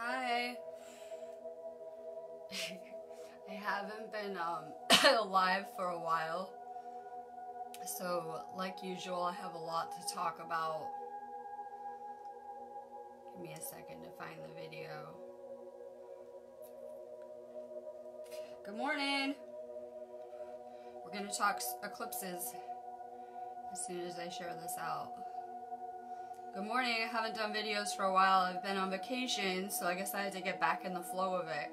Hi. I haven't been live for a while, so like usual I have a lot to talk about. Give me a second to find the video. Good morning. We're going to talk eclipses as soon as I share this out. Good morning. I haven't done videos for a while. I've been on vacation, so I guess I had to get back in the flow of it.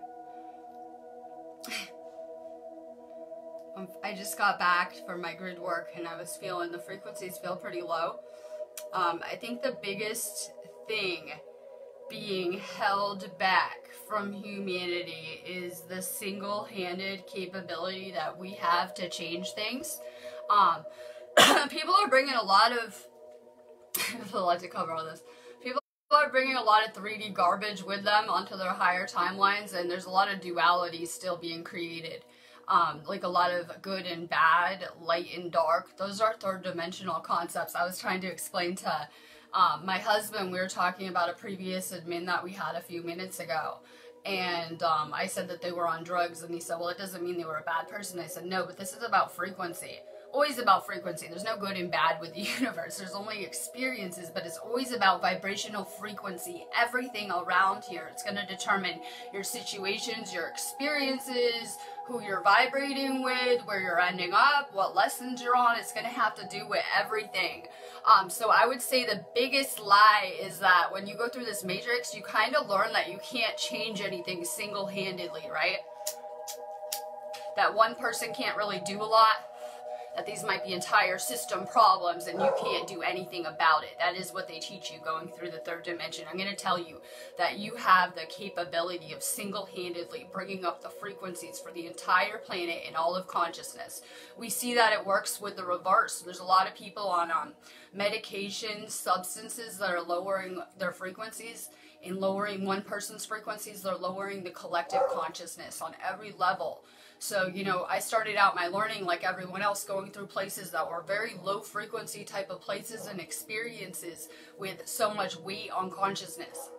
I just got back from my grid work and I was feeling the frequencies feel pretty low. I think the biggest thing being held back from humanity is the single-handed capability that we have to change things. People are bringing a lot of I like to cover all this. People are bringing a lot of 3D garbage with them onto their higher timelines, and there's a lot of duality still being created. Like a lot of good and bad, light and dark. Those are third dimensional concepts. I was trying to explain to my husband, we were talking about a previous admin that we had a few minutes ago. And I said that they were on drugs, and he said, well, it doesn't mean they were a bad person. I said, no, but this is about frequency. Always about frequency. There's no good and bad with the universe. There's only experiences, but it's always about vibrational frequency. Everything around here. It's going to determine your situations, your experiences, who you're vibrating with, where you're ending up, what lessons you're on. It's going to have to do with everything. So I would say the biggest lie is that when you go through this matrix, you kind of learn that you can't change anything single-handedly, right? That one person can't really do a lot. That these might be entire system problems and you can't do anything about it. That is what they teach you going through the third dimension. I'm going to tell you that you have the capability of single-handedly bringing up the frequencies for the entire planet and all of consciousness. We see that it works with the reverse. There's a lot of people on medications, substances that are lowering their frequencies. In lowering one person's frequencies, they're lowering the collective consciousness on every level. So, you know, I started out my learning like everyone else, going through places that were very low frequency type of places and experiences with so much weight on consciousness.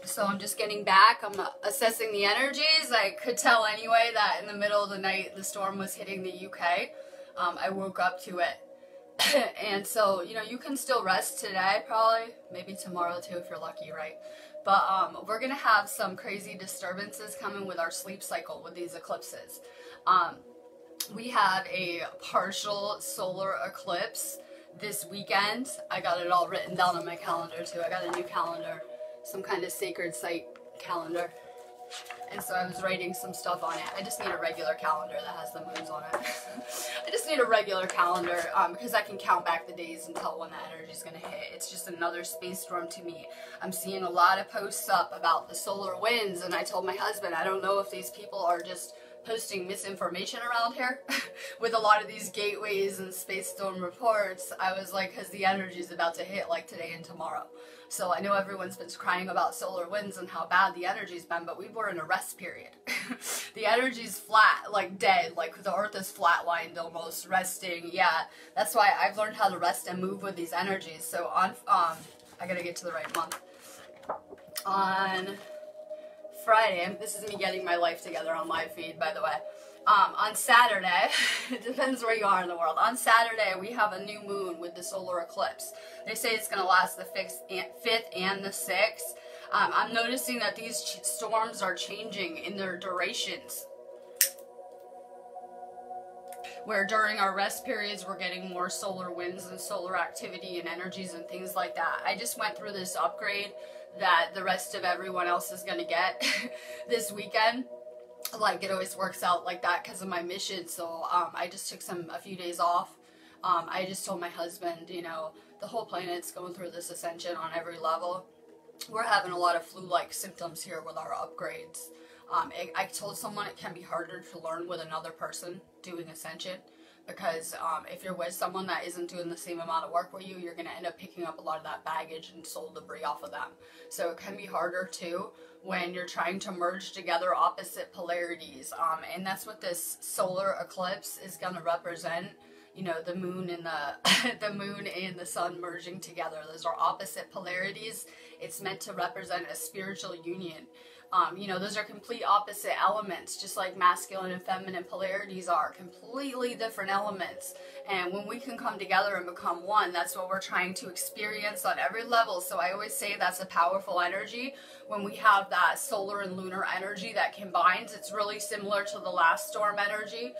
So I'm just getting back. I'm assessing the energies. I could tell anyway that in the middle of the night the storm was hitting the UK. I woke up to it. And so, you know, you can still rest today, probably, maybe tomorrow too if you're lucky, right? But we're going to have some crazy disturbances coming with our sleep cycle with these eclipses. We have a partial solar eclipse this weekend. I got it all written down on my calendar too. I got a new calendar, some kind of sacred site calendar. And so I was writing some stuff on it. I just need a regular calendar that has the moons on it. I just need a regular calendar because I can count back the days and tell when the energy is going to hit. It's just another space storm to me. I'm seeing a lot of posts up about the solar winds, and I told my husband, I don't know if these people are just posting misinformation around here with a lot of these gateways and space storm reports. I was like, because the energy is about to hit like today and tomorrow. So I know everyone's been crying about solar winds and how bad the energy's been, but we were in a rest period. The energy's flat, like dead, like the earth is flatlined almost, resting. Yeah, that's why I've learned how to rest and move with these energies. So on, I gotta get to the right month. On Friday, this is me getting my life together on live feed, by the way. On Saturday, it depends where you are in the world. On Saturday, we have a new moon with the solar eclipse. They say it's going to last the 5th and the 6th. I'm noticing that these storms are changing in their durations. Where during our rest periods, we're getting more solar winds and solar activity and energies and things like that. I just went through this upgrade that the rest of everyone else is going to get this weekend. Like, it always works out like that because of my mission. So I just took a few days off. I just told my husband, you know, the whole planet's going through this ascension on every level. We're having a lot of flu-like symptoms here with our upgrades. I told someone it can be harder to learn with another person doing ascension, because if you're with someone that isn't doing the same amount of work with you, you're going to end up picking up a lot of that baggage and soul debris off of them. So it can be harder too when you're trying to merge together opposite polarities. And that's what this solar eclipse is going to represent. you know, the moon and the moon and the sun merging together. Those are opposite polarities. It's meant to represent a spiritual union. You know, those are complete opposite elements, just like masculine and feminine polarities are completely different elements. And when we can come together and become one, that's what we're trying to experience on every level. So I always say that's a powerful energy. When we have that solar and lunar energy that combines, it's really similar to the last storm energy.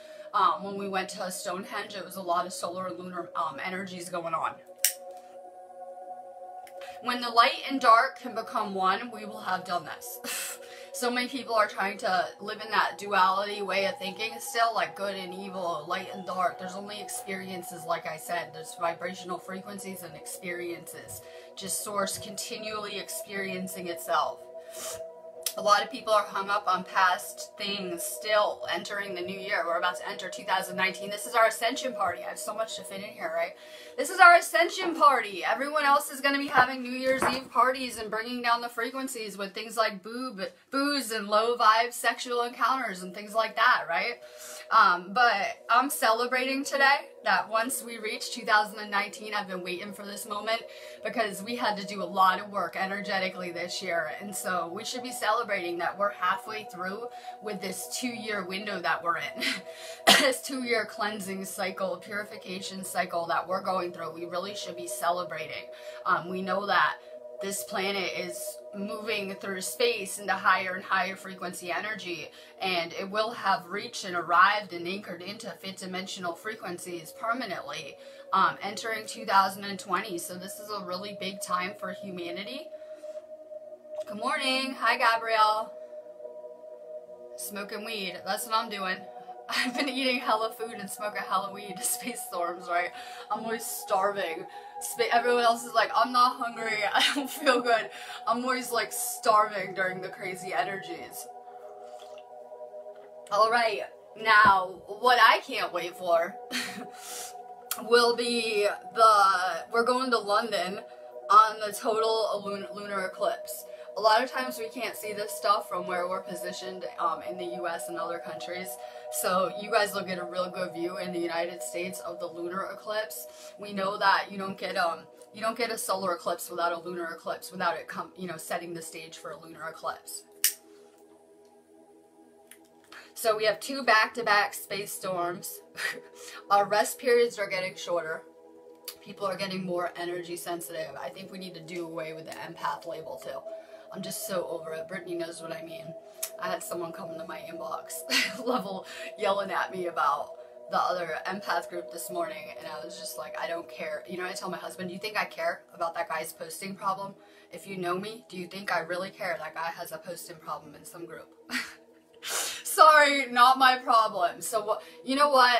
When we went to Stonehenge, it was a lot of solar and lunar energies going on. When the light and dark can become one, we will have done this. So many people are trying to live in that duality way of thinking still, like good and evil, light and dark. There's only experiences, like I said. There's vibrational frequencies and experiences. Just source continually experiencing itself. A lot of people are hung up on past things still entering the new year. We're about to enter 2019. This is our Ascension party. I have so much to fit in here, right? This is our Ascension party. Everyone else is going to be having New Year's Eve parties and bringing down the frequencies with things like booze and low vibe sexual encounters and things like that, right? But I'm celebrating today that once we reach 2019, I've been waiting for this moment because we had to do a lot of work energetically this year. And so we should be celebrating that we're halfway through with this 2-year window that we're in. This 2-year cleansing cycle, purification cycle that we're going through. We really should be celebrating. We know that this planet is moving through space into higher and higher frequency energy, and it will have reached and arrived and anchored into fifth-dimensional frequencies permanently, entering 2020. So this is a really big time for humanity. Good morning. Hi, Gabrielle. Smoking weed. That's what I'm doing. I've been eating hella food and smoking hella weed. Space storms, right? I'm always starving. Everyone else is like, I'm not hungry. I don't feel good. I'm always like starving during the crazy energies. Alright, now what I can't wait for will be we're going to London on the total lunar eclipse. A lot of times we can't see this stuff from where we're positioned in the US and other countries. So you guys will get a real good view in the United States of the lunar eclipse. We know that you don't get a solar eclipse without a lunar eclipse, without it setting the stage for a lunar eclipse. So we have 2 back-to-back space storms. Our rest periods are getting shorter. People are getting more energy sensitive. I think we need to do away with the empath label too. I'm just so over it. Brittany knows what I mean. I had someone come into my inbox level yelling at me about the other empath group this morning, and I was just like, I don't care. You know, I tell my husband, do you think I care about that guy's posting problem? If you know me, do you think I really care that guy has a posting problem in some group? Sorry, not my problem. So, you know what?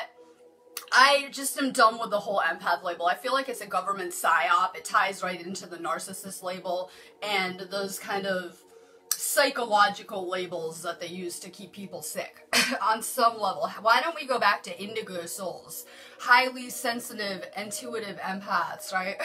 I just am done with the whole empath label. I feel like it's a government psyop. It ties right into the narcissist label and those kind of psychological labels that they use to keep people sick on some level. Why don't we go back to indigo souls? Highly sensitive, intuitive empaths, right?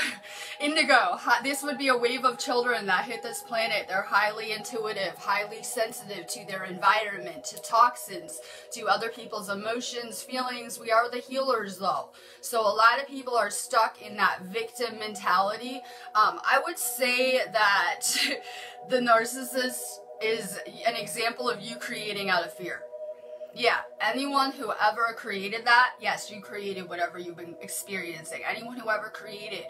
Indigo, this would be a wave of children that hit this planet. They're highly intuitive, highly sensitive to their environment, to toxins, to other people's emotions, feelings. We are the healers though. So a lot of people are stuck in that victim mentality. I would say that the narcissist is an example of you creating out of fear. Yeah, anyone who ever created that, yes, you created whatever you've been experiencing. Anyone who ever created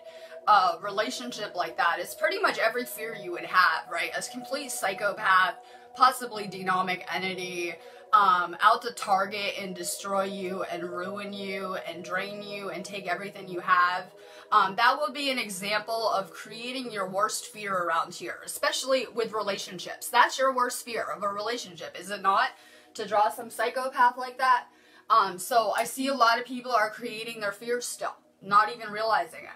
a relationship like that is pretty much every fear you would have, right? A complete psychopath, possibly demonic entity, out to target and destroy you and ruin you and drain you and take everything you have. That will be an example of creating your worst fear around here, especially with relationships. That's your worst fear of a relationship, is it not? To draw some psychopath like that. So I see a lot of people are creating their fears still, not even realizing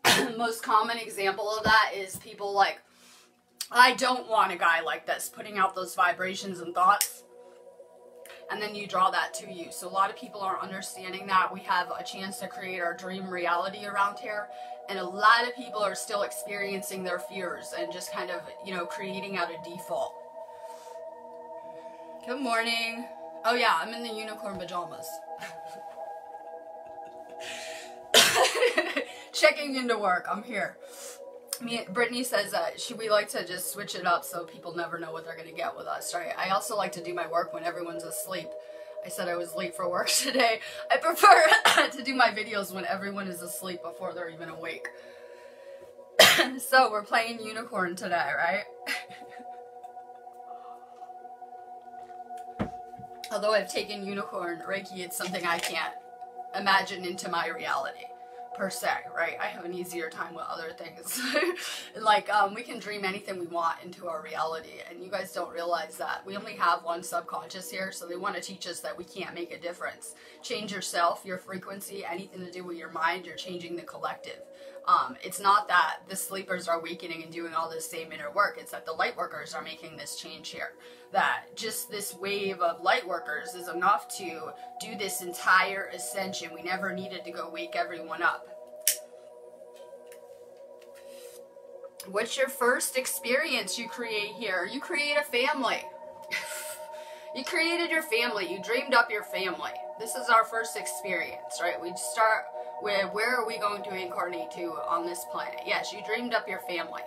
it. Most common example of that is people like, I don't want a guy like this, putting out those vibrations and thoughts. And then you draw that to you. So a lot of people are understanding that we have a chance to create our dream reality around here. And a lot of people are still experiencing their fears and just kind of, creating out a default. Good morning. Oh yeah, I'm in the unicorn pajamas. Checking into work. I'm here. Brittany says that we like to just switch it up so people never know what they're going to get with us, right? I also like to do my work when everyone's asleep. I said I was late for work today. I prefer to do my videos when everyone is asleep before they're even awake. So we're playing Unicorn today, right? Although I've taken Unicorn Reiki, it's something I can't imagine into my reality, per se, right? I have an easier time with other things. Like, we can dream anything we want into our reality, and you guys don't realize that. We only have one subconscious here, so they want to teach us that we can't make a difference. Change yourself, your frequency, anything to do with your mind, you're changing the collective. It's not that the sleepers are awakening and doing all this same inner work, it's that the light workers are making this change here. That just this wave of light workers is enough to do this entire ascension. We never needed to go wake everyone up. What's your first experience you create here? You create a family. You created your family. You dreamed up your family. This is our first experience, right? We start with, where are we going to incarnate to on this planet? Yes, you dreamed up your family.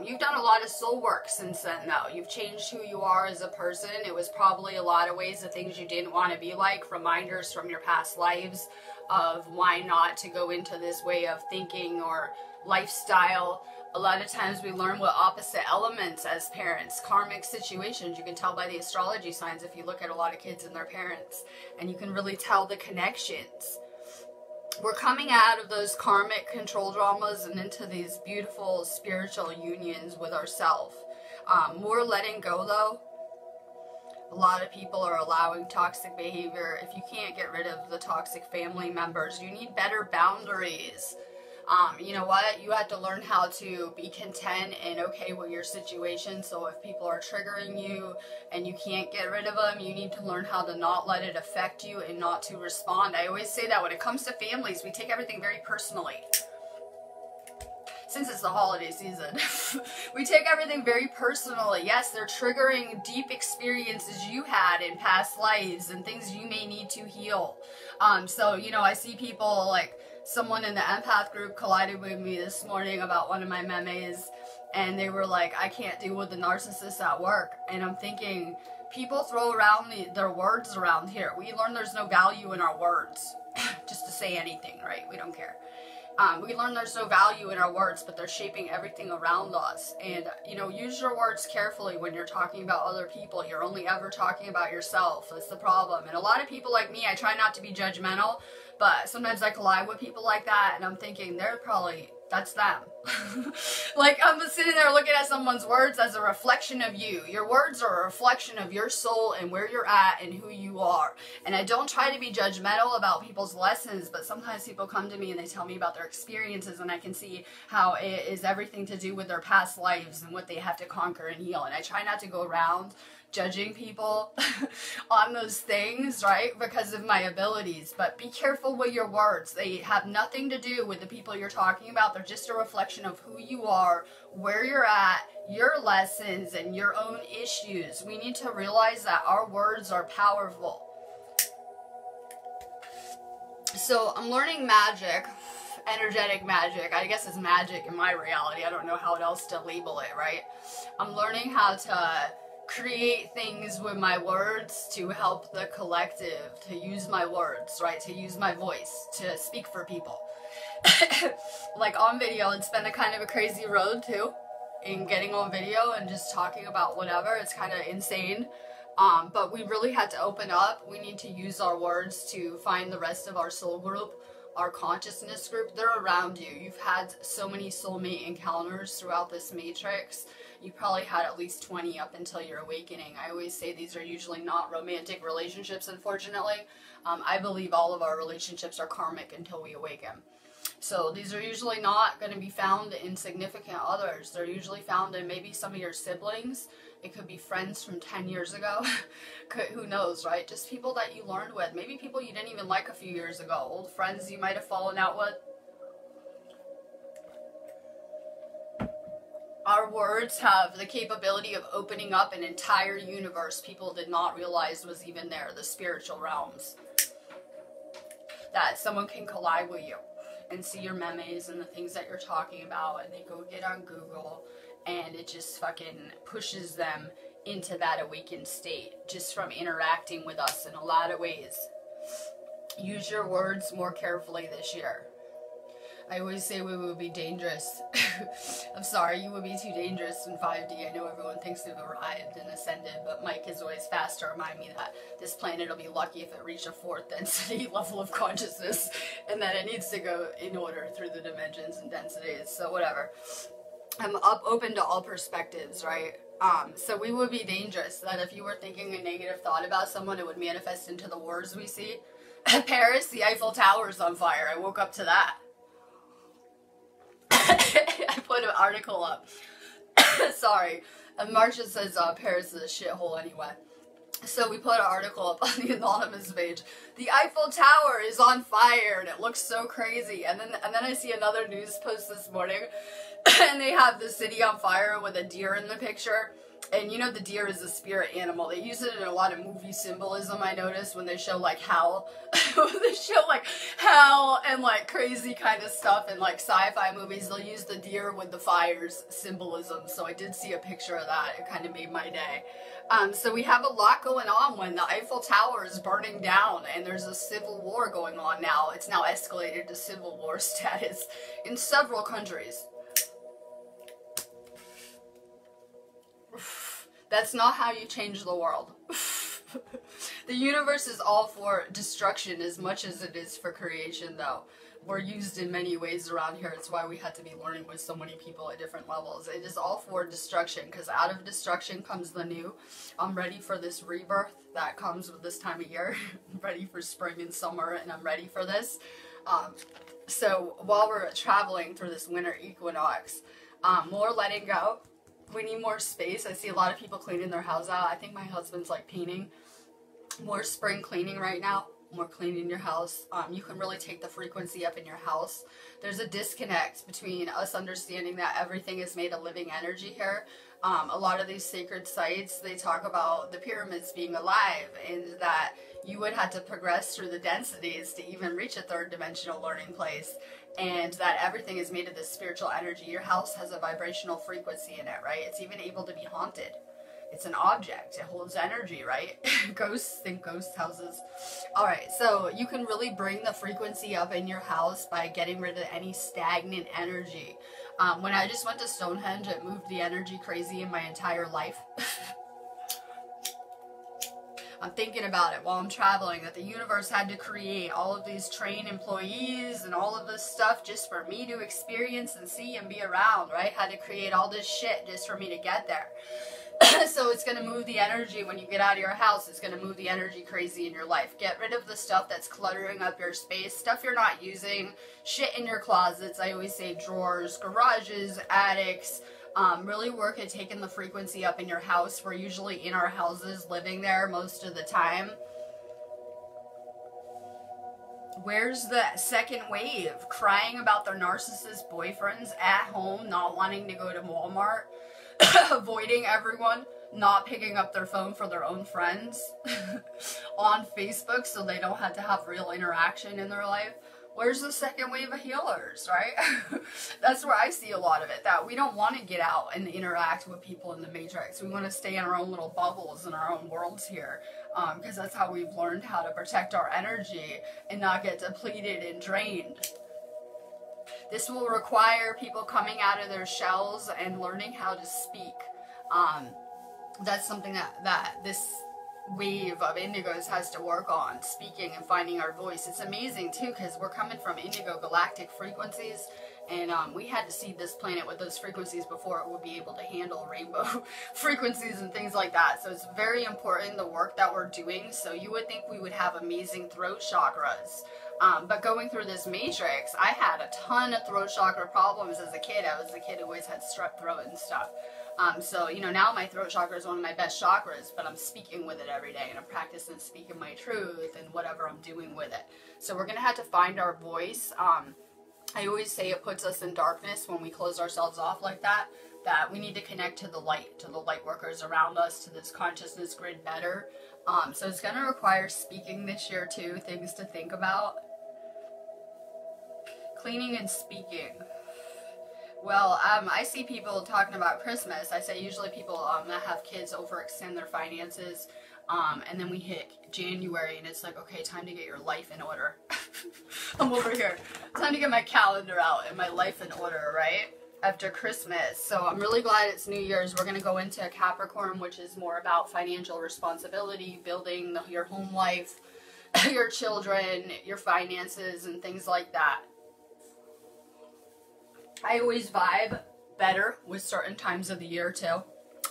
You've done a lot of soul work since then, though. You've changed who you are as a person. It was probably a lot of ways of things you didn't want to be like, reminders from your past lives of why not to go into this way of thinking or lifestyle. A lot of times we learn what opposite elements as parents, karmic situations. You can tell by the astrology signs if you look at a lot of kids and their parents, and you can really tell the connections. We're coming out of those karmic control dramas and into these beautiful spiritual unions with ourselves. More letting go, though. A lot of people are allowing toxic behavior. If you can't get rid of the toxic family members, you need better boundaries. You know what? You have to learn how to be content and okay with your situation. So if people are triggering you and you can't get rid of them, you need to learn how to not let it affect you and not to respond. I always say that when it comes to families, we take everything very personally. Since it's the holiday season, we take everything very personally. Yes, they're triggering deep experiences you had in past lives and things you may need to heal. So, you know, I see people like, someone in the empath group collided with me this morning about one of my memes, and they were like, I can't deal with the narcissists at work. And I'm thinking, people throw around their words around here. We learn there's no value in our words. Just to say anything, right? We don't care. We learn there's no value in our words, but they're shaping everything around us. And, you know, use your words carefully when you're talking about other people. You're only ever talking about yourself. That's the problem. And a lot of people like me, I try not to be judgmental, but sometimes I collide with people like that, and I'm thinking, that's them. Like, I'm sitting there looking at someone's words as a reflection of you. Your words are a reflection of your soul and where you're at and who you are. And I don't try to be judgmental about people's lessons, but sometimes people come to me and they tell me about their experiences, and I can see how it is everything to do with their past lives and what they have to conquer and heal. And I try not to go around judging people on those things, right, because of my abilities. But be careful with your words. They have nothing to do with the people you're talking about. They're just a reflection of who you are, where you're at, your lessons, and your own issues. We need to realize that our words are powerful. So I'm learning magic, energetic magic. I guess it's magic in my reality. I don't know how else to label it, right? I'm learning how to create things with my words to help the collective, to use my words, right? To use my voice, to speak for people. Like on video, it's been a kind of a crazy road too, in getting on video and just talking about whatever. It's kind of insane. But we really had to open up. We need to use our words to find the rest of our soul group, our consciousness group. They're around you. You've had so many soulmate encounters throughout this matrix. You probably had at least 20 up until your awakening. I always say these are usually not romantic relationships, unfortunately. I believe all of our relationships are karmic until we awaken. So these are usually not going to be found in significant others. They're usually found in maybe some of your siblings. It could be friends from 10 years ago. Who knows, right? Just people that you learned with. Maybe people you didn't even like a few years ago. Old friends you might have fallen out with. Our words have the capability of opening up an entire universe people did not realize was even there, the spiritual realms. That someone can collide with you and see your memes and the things that you're talking about, and they go get on Google, and it just fucking pushes them into that awakened state just from interacting with us in a lot of ways. Use your words more carefully this year. I always say we would be dangerous. I'm sorry, you would be too dangerous in 5D. I know everyone thinks they've arrived and ascended, but Mike is always fast to remind me that this planet will be lucky if it reached a 4th density level of consciousness, and that it needs to go in order through the dimensions and densities. So whatever. I'm open to all perspectives, right? So we would be dangerous, that if you were thinking a negative thought about someone, it would manifest into the wars we see. Paris, the Eiffel Tower is on fire. I woke up to that. I put an article up. Sorry. And Marcia says Paris is a shithole anyway. So we put an article up on the anonymous page. The Eiffel Tower is on fire and it looks so crazy. And then I see another news post this morning and they have the city on fire with a deer in the picture. And you know the deer is a spirit animal. They use it in a lot of movie symbolism, I noticed, when they show like hell. They show like hell and like crazy kind of stuff in like sci-fi movies. They'll use the deer with the fires symbolism. So I did see a picture of that. It kind of made my day. So we have a lot going on when the Eiffel Tower is burning down and there's a civil war going on now. It's now escalated to civil war status in several countries. That's not how you change the world. The universe is all for destruction as much as it is for creation, though. We're used in many ways around here. It's why we had to be learning with so many people at different levels. It is all for destruction, because out of destruction comes the new. I'm ready for this rebirth that comes with this time of year. I'm ready for spring and summer, and I'm ready for this. So while we're traveling through this winter equinox, more letting go. We need more space. I see a lot of people cleaning their house out. I think my husband's like painting. More spring cleaning right now. More cleaning your house. You can really take the frequency up in your house. There's a disconnect between us understanding that everything is made of living energy here. A lot of these sacred sites, they talk about the pyramids being alive, and that you would have to progress through the densities to even reach a 3rd dimensional learning place. And that everything is made of this spiritual energy. Your house has a vibrational frequency in it, right? It's even able to be haunted. It's an object. It holds energy, right? Ghosts, think ghost houses. Alright, so you can really bring the frequency up in your house by getting rid of any stagnant energy. When I just went to Stonehenge, it moved the energy crazy in my entire life. I'm thinking about it while I'm traveling, that the universe had to create all of these trained employees and all of this stuff just for me to experience and see and be around, right? Had to create all this shit just for me to get there. So it's going to move the energy when you get out of your house. It's going to move the energy crazy in your life. Get rid of the stuff that's cluttering up your space, stuff you're not using, shit in your closets. I always say drawers, garages, attics. Really work at taking the frequency up in your house. We're usually in our houses living there most of the time. Where's the second wave? Crying about their narcissist boyfriends at home, not wanting to go to Walmart, avoiding everyone, not picking up their phone for their own friends, on Facebook so they don't have to have real interaction in their life. Where's the second wave of healers, right? That's where I see a lot of it, that we don't want to get out and interact with people in the matrix. We want to stay in our own little bubbles in our own worlds here, because that's how we've learned how to protect our energy and not get depleted and drained. This will require people coming out of their shells and learning how to speak. That's something that this wave of indigos has to work on, speaking and finding our voice. It's amazing too, because we're coming from indigo galactic frequencies, and we had to seed this planet with those frequencies before it would be able to handle rainbow frequencies and things like that. So it's very important, the work that we're doing. So you would think we would have amazing throat chakras, but going through this matrix, I had a ton of throat chakra problems as a kid. I was the kid who always had strep throat and stuff. So, you know, now my throat chakra is one of my best chakras, but I'm speaking with it every day, and I'm practicing speaking my truth and whatever I'm doing with it. So we're going to have to find our voice. I always say it puts us in darkness when we close ourselves off like that, that we need to connect to the light workers around us, to this consciousness grid better. So it's going to require speaking this year too, things to think about. Cleaning and speaking. Well, I see people talking about Christmas. I say usually people that have kids overextend their finances, and then we hit January and it's like, okay, time to get your life in order. I'm over here. Time to get my calendar out and my life in order, right? After Christmas. So I'm really glad it's New Year's. We're going to go into Capricorn, which is more about financial responsibility, building your home life, your children, your finances, and things like that. I always vibe better with certain times of the year too.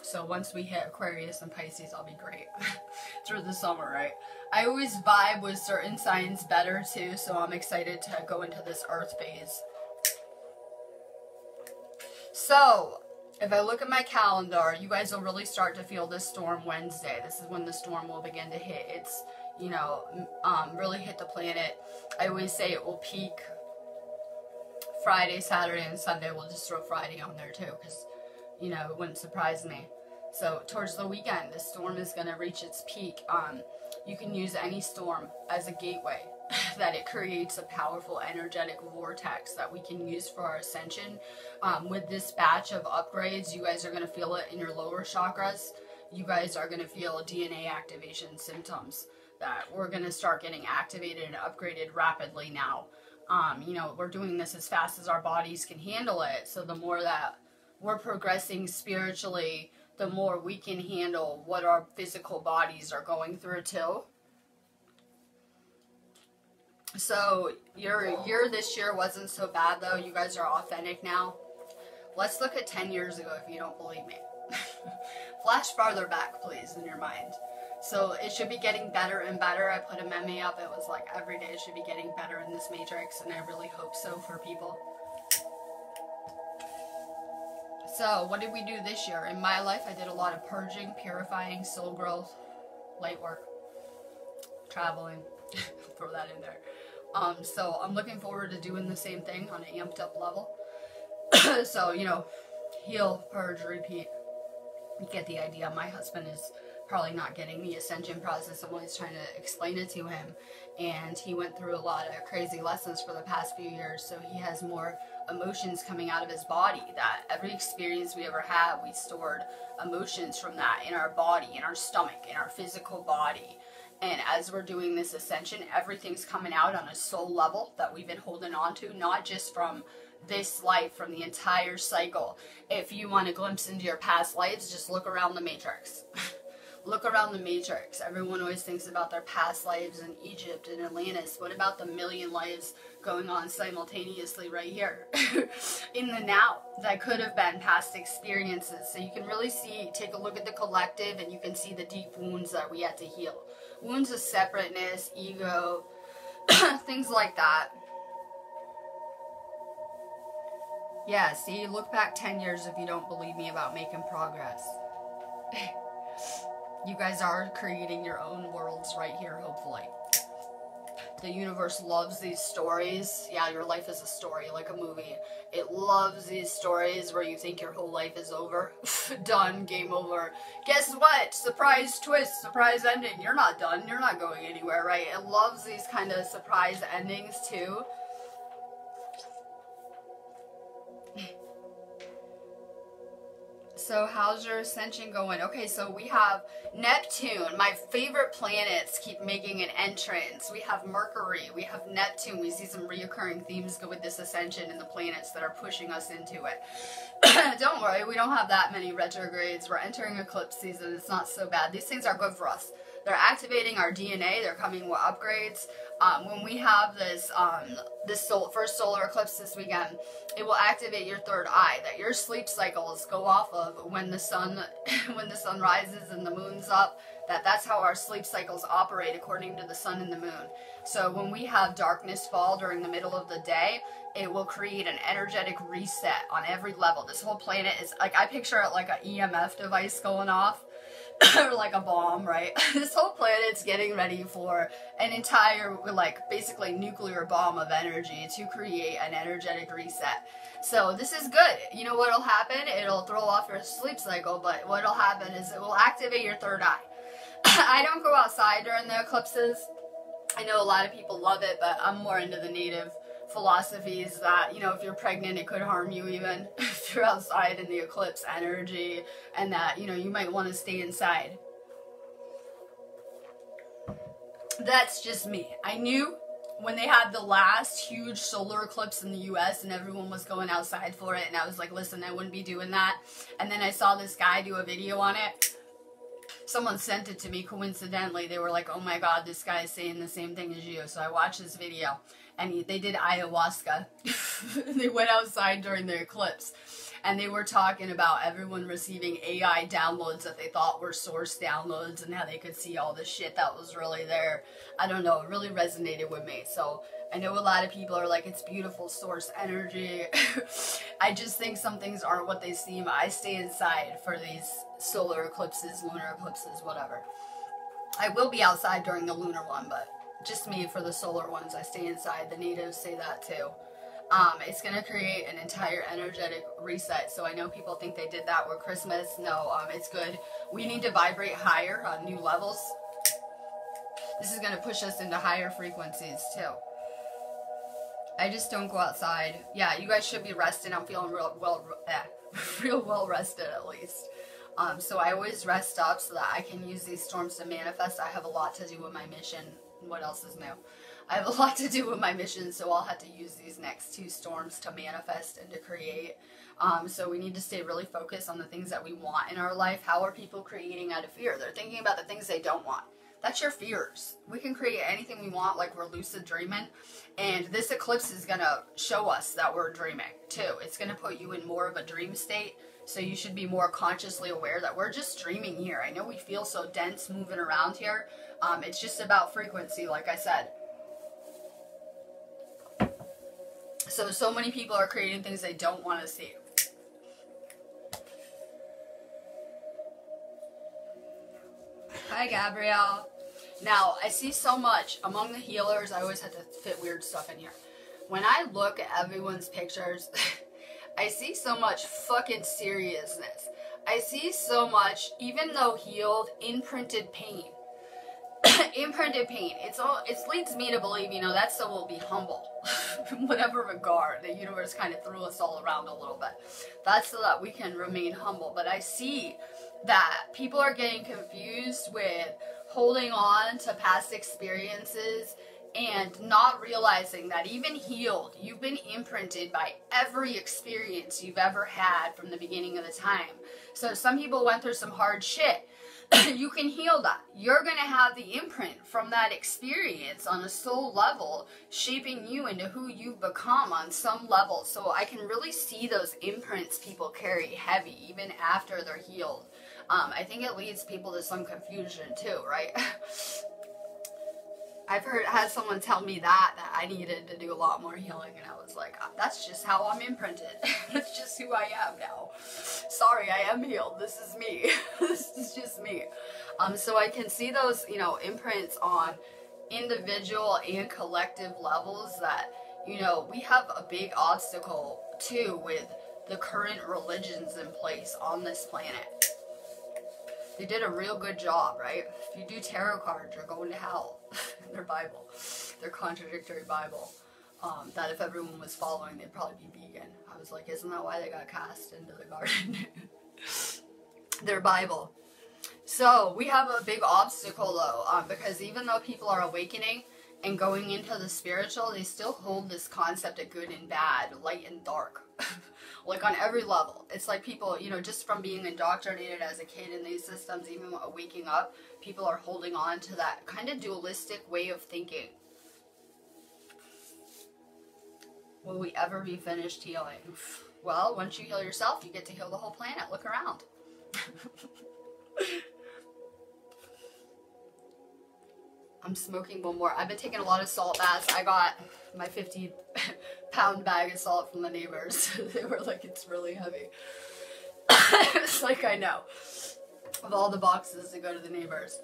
So once we hit Aquarius and Pisces, I'll be great through the summer, right? I always vibe with certain signs better too, so I'm excited to go into this Earth phase. So, if I look at my calendar, you guys will really start to feel this storm Wednesday. This is when the storm will begin to hit. It's, you know, really hit the planet. I always say it will peak Friday, Saturday, and Sunday. We'll just throw Friday on there too, because, you know, it wouldn't surprise me. So towards the weekend, the storm is going to reach its peak. You can use any storm as a gateway, that it creates a powerful energetic vortex that we can use for our ascension. With this batch of upgrades, you guys are going to feel it in your lower chakras. You guys are going to feel DNA activation symptoms that we're going to start getting activated and upgraded rapidly now. You know, we're doing this as fast as our bodies can handle it. So the more that we're progressing spiritually, the more we can handle what our physical bodies are going through too. So your year this year wasn't so bad though. You guys are authentic now. Let's look at 10 years ago if you don't believe me. Flash farther back, please, in your mind. So it should be getting better and better. I put a meme up. It was like every day it should be getting better in this matrix, and I really hope so for people. So what did we do this year? In my life, I did a lot of purging, purifying, soul growth, light work, traveling. Throw that in there. So I'm looking forward to doing the same thing on an amped up level. So, you know, heal, purge, repeat. You get the idea. My husband is probably not getting the ascension process. I'm always trying to explain it to him. And he went through a lot of crazy lessons for the past few years. So he has more emotions coming out of his body. That every experience we ever had, we stored emotions from that in our body, in our stomach, in our physical body. And as we're doing this ascension, everything's coming out on a soul level that we've been holding on to, not just from this life, from the entire cycle. If you want a glimpse into your past lives, just look around the matrix. Look around the matrix. Everyone always thinks about their past lives in Egypt and Atlantis. What about the million lives going on simultaneously right here in the now that could have been past experiences? So you can really see, take a look at the collective, and you can see the deep wounds that we had to heal. Wounds of separateness, ego, things like that. Yeah, see, look back 10 years if you don't believe me about making progress. You guys are creating your own worlds right here, hopefully. The universe loves these stories. Yeah, your life is a story, like a movie. It loves these stories where you think your whole life is over. Done, game over. Guess what? Surprise twist, surprise ending. You're not done. You're not going anywhere, right? It loves these kind of surprise endings too. So how's your ascension going? Okay, so we have Neptune. My favorite planets keep making an entrance. We have Mercury. We have Neptune. We see some reoccurring themes go with this ascension and the planets that are pushing us into it. Don't worry, we don't have that many retrogrades. We're entering eclipse season. It's not so bad. These things are good for us. They're activating our DNA. They're coming with upgrades. When we have this first solar eclipse this weekend, it will activate your third eye, that your sleep cycles go off of when the sun rises and the moon's up. That's how our sleep cycles operate according to the sun and the moon. So when we have darkness fall during the middle of the day, it will create an energetic reset on every level. This whole planet is like, I picture it like an EMF device going off. Or like a bomb, right? This whole planet's getting ready for an entire, like, basically nuclear bomb of energy to create an energetic reset. So this is good. You know what'll happen? It'll throw off your sleep cycle, but what'll happen is it will activate your third eye. I don't go outside during the eclipses. I know a lot of people love it, but I'm more into the native philosophies that, you know, if you're pregnant, it could harm you even if you're outside in the eclipse energy, and that, you know, you might want to stay inside. That's just me. I knew when they had the last huge solar eclipse in the US and everyone was going outside for it, and I was like, listen, I wouldn't be doing that. And then I saw this guy do a video on it. Someone sent it to me coincidentally. They were like, oh my god, this guy is saying the same thing as you. So I watched this video, and they did ayahuasca. They went outside during the eclipse, and they were talking about everyone receiving AI downloads that they thought were source downloads, and how they could see all the shit that was really there. I don't know, it really resonated with me. So I know a lot of people are like, it's beautiful source energy. I just think some things aren't what they seem. I stay inside for these solar eclipses, lunar eclipses, whatever. I will be outside during the lunar one, but just me for the solar ones. I stay inside. The natives say that too. It's going to create an entire energetic reset. So I know people think they did that with Christmas. No, it's good. We need to vibrate higher on new levels. This is going to push us into higher frequencies too. I just don't go outside. Yeah, you guys should be rested. I'm feeling real well rested at least. So I always rest up so that I can use these storms to manifest. I have a lot to do with my mission. What else is new? I have a lot to do with my mission, so I'll have to use these next 2 storms to manifest and to create. So we need to stay really focused on the things that we want in our life. How are people creating out of fear? They're thinking about the things they don't want. That's your fears. We can create anything we want, like we're lucid dreaming. And this eclipse is going to show us that we're dreaming too. It's going to put you in more of a dream state. So you should be more consciously aware that we're just dreaming here. I know we feel so dense moving around here. It's just about frequency, like I said. So many people are creating things they don't want to see. Hi, Gabrielle. Now, I see so much among the healers. I always have to fit weird stuff in here. When I look at everyone's pictures, I see so much fucking seriousness. I see so much, even though healed, imprinted pain. Imprinted pain. It leads me to believe, you know, that's so we'll be humble. In whatever regard. The universe kind of threw us all around a little bit. That's so that we can remain humble. But I see that people are getting confused with holding on to past experiences and not realizing that even healed, you've been imprinted by every experience you've ever had from the beginning of the time. So some people went through some hard shit. You can heal that. You're going to have the imprint from that experience on a soul level, shaping you into who you've become on some level. So I can really see those imprints people carry heavy, even after they're healed. I think it leads people to some confusion too, right? I've had someone tell me that I needed to do a lot more healing, and I was like, that's just how I'm imprinted. That's just who I am now. Sorry, I am healed. This is me. This is just me. So I can see those, you know, imprints on individual and collective levels that, you know, we have a big obstacle too with the current religions in place on this planet. They did a real good job, right? If you do tarot cards, you're going to hell. Their Bible, their contradictory Bible, that if everyone was following, they'd probably be vegan. I was like, isn't that why they got cast into the garden? Their Bible. So we have a big obstacle though, because even though people are awakening and going into the spiritual, they still hold this concept of good and bad, light and dark. Like on every level. It's like people, you know, just from being indoctrinated as a kid in these systems, even waking up, people are holding on to that kind of dualistic way of thinking. Will we ever be finished healing? Well, once you heal yourself, you get to heal the whole planet. Look around. I'm smoking one more. I've been taking a lot of salt baths. I got my 50-pound bag of salt from the neighbors. They were like, it's really heavy. It's like, I know. Of all the boxes to go to the neighbors.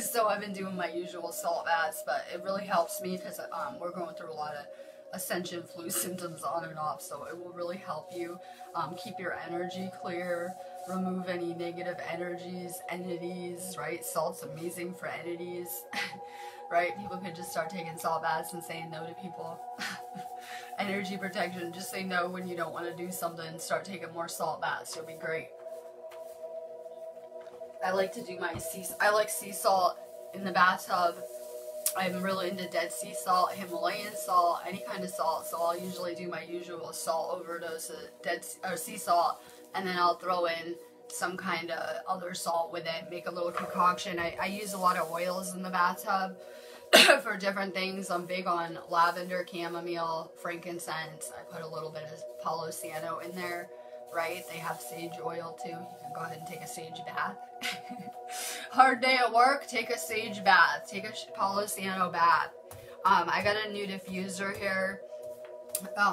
So I've been doing my usual salt baths, but it really helps me because we're going through a lot of Ascension flu symptoms on and off, so it will really help you keep your energy clear, remove any negative energies, entities, right? Salt's amazing for entities. right? People could just start taking salt baths and saying no to people. Energy protection, just say no when you don't want to do something. Start taking more salt baths. You'll be great. I like to do I like sea salt in the bathtub. I'm really into Dead Sea salt, Himalayan salt, any kind of salt. So I'll usually do my usual salt overdose of sea salt, and then I'll throw in some kind of other salt with it, make a little concoction. I use a lot of oils in the bathtub for different things. I'm big on lavender, chamomile, frankincense. I put a little bit of Palo Santo in there, right? They have sage oil too. You can go ahead and take a sage bath. Hard day at work, take a sage bath. Take a Palo Santo bath. I got a new diffuser here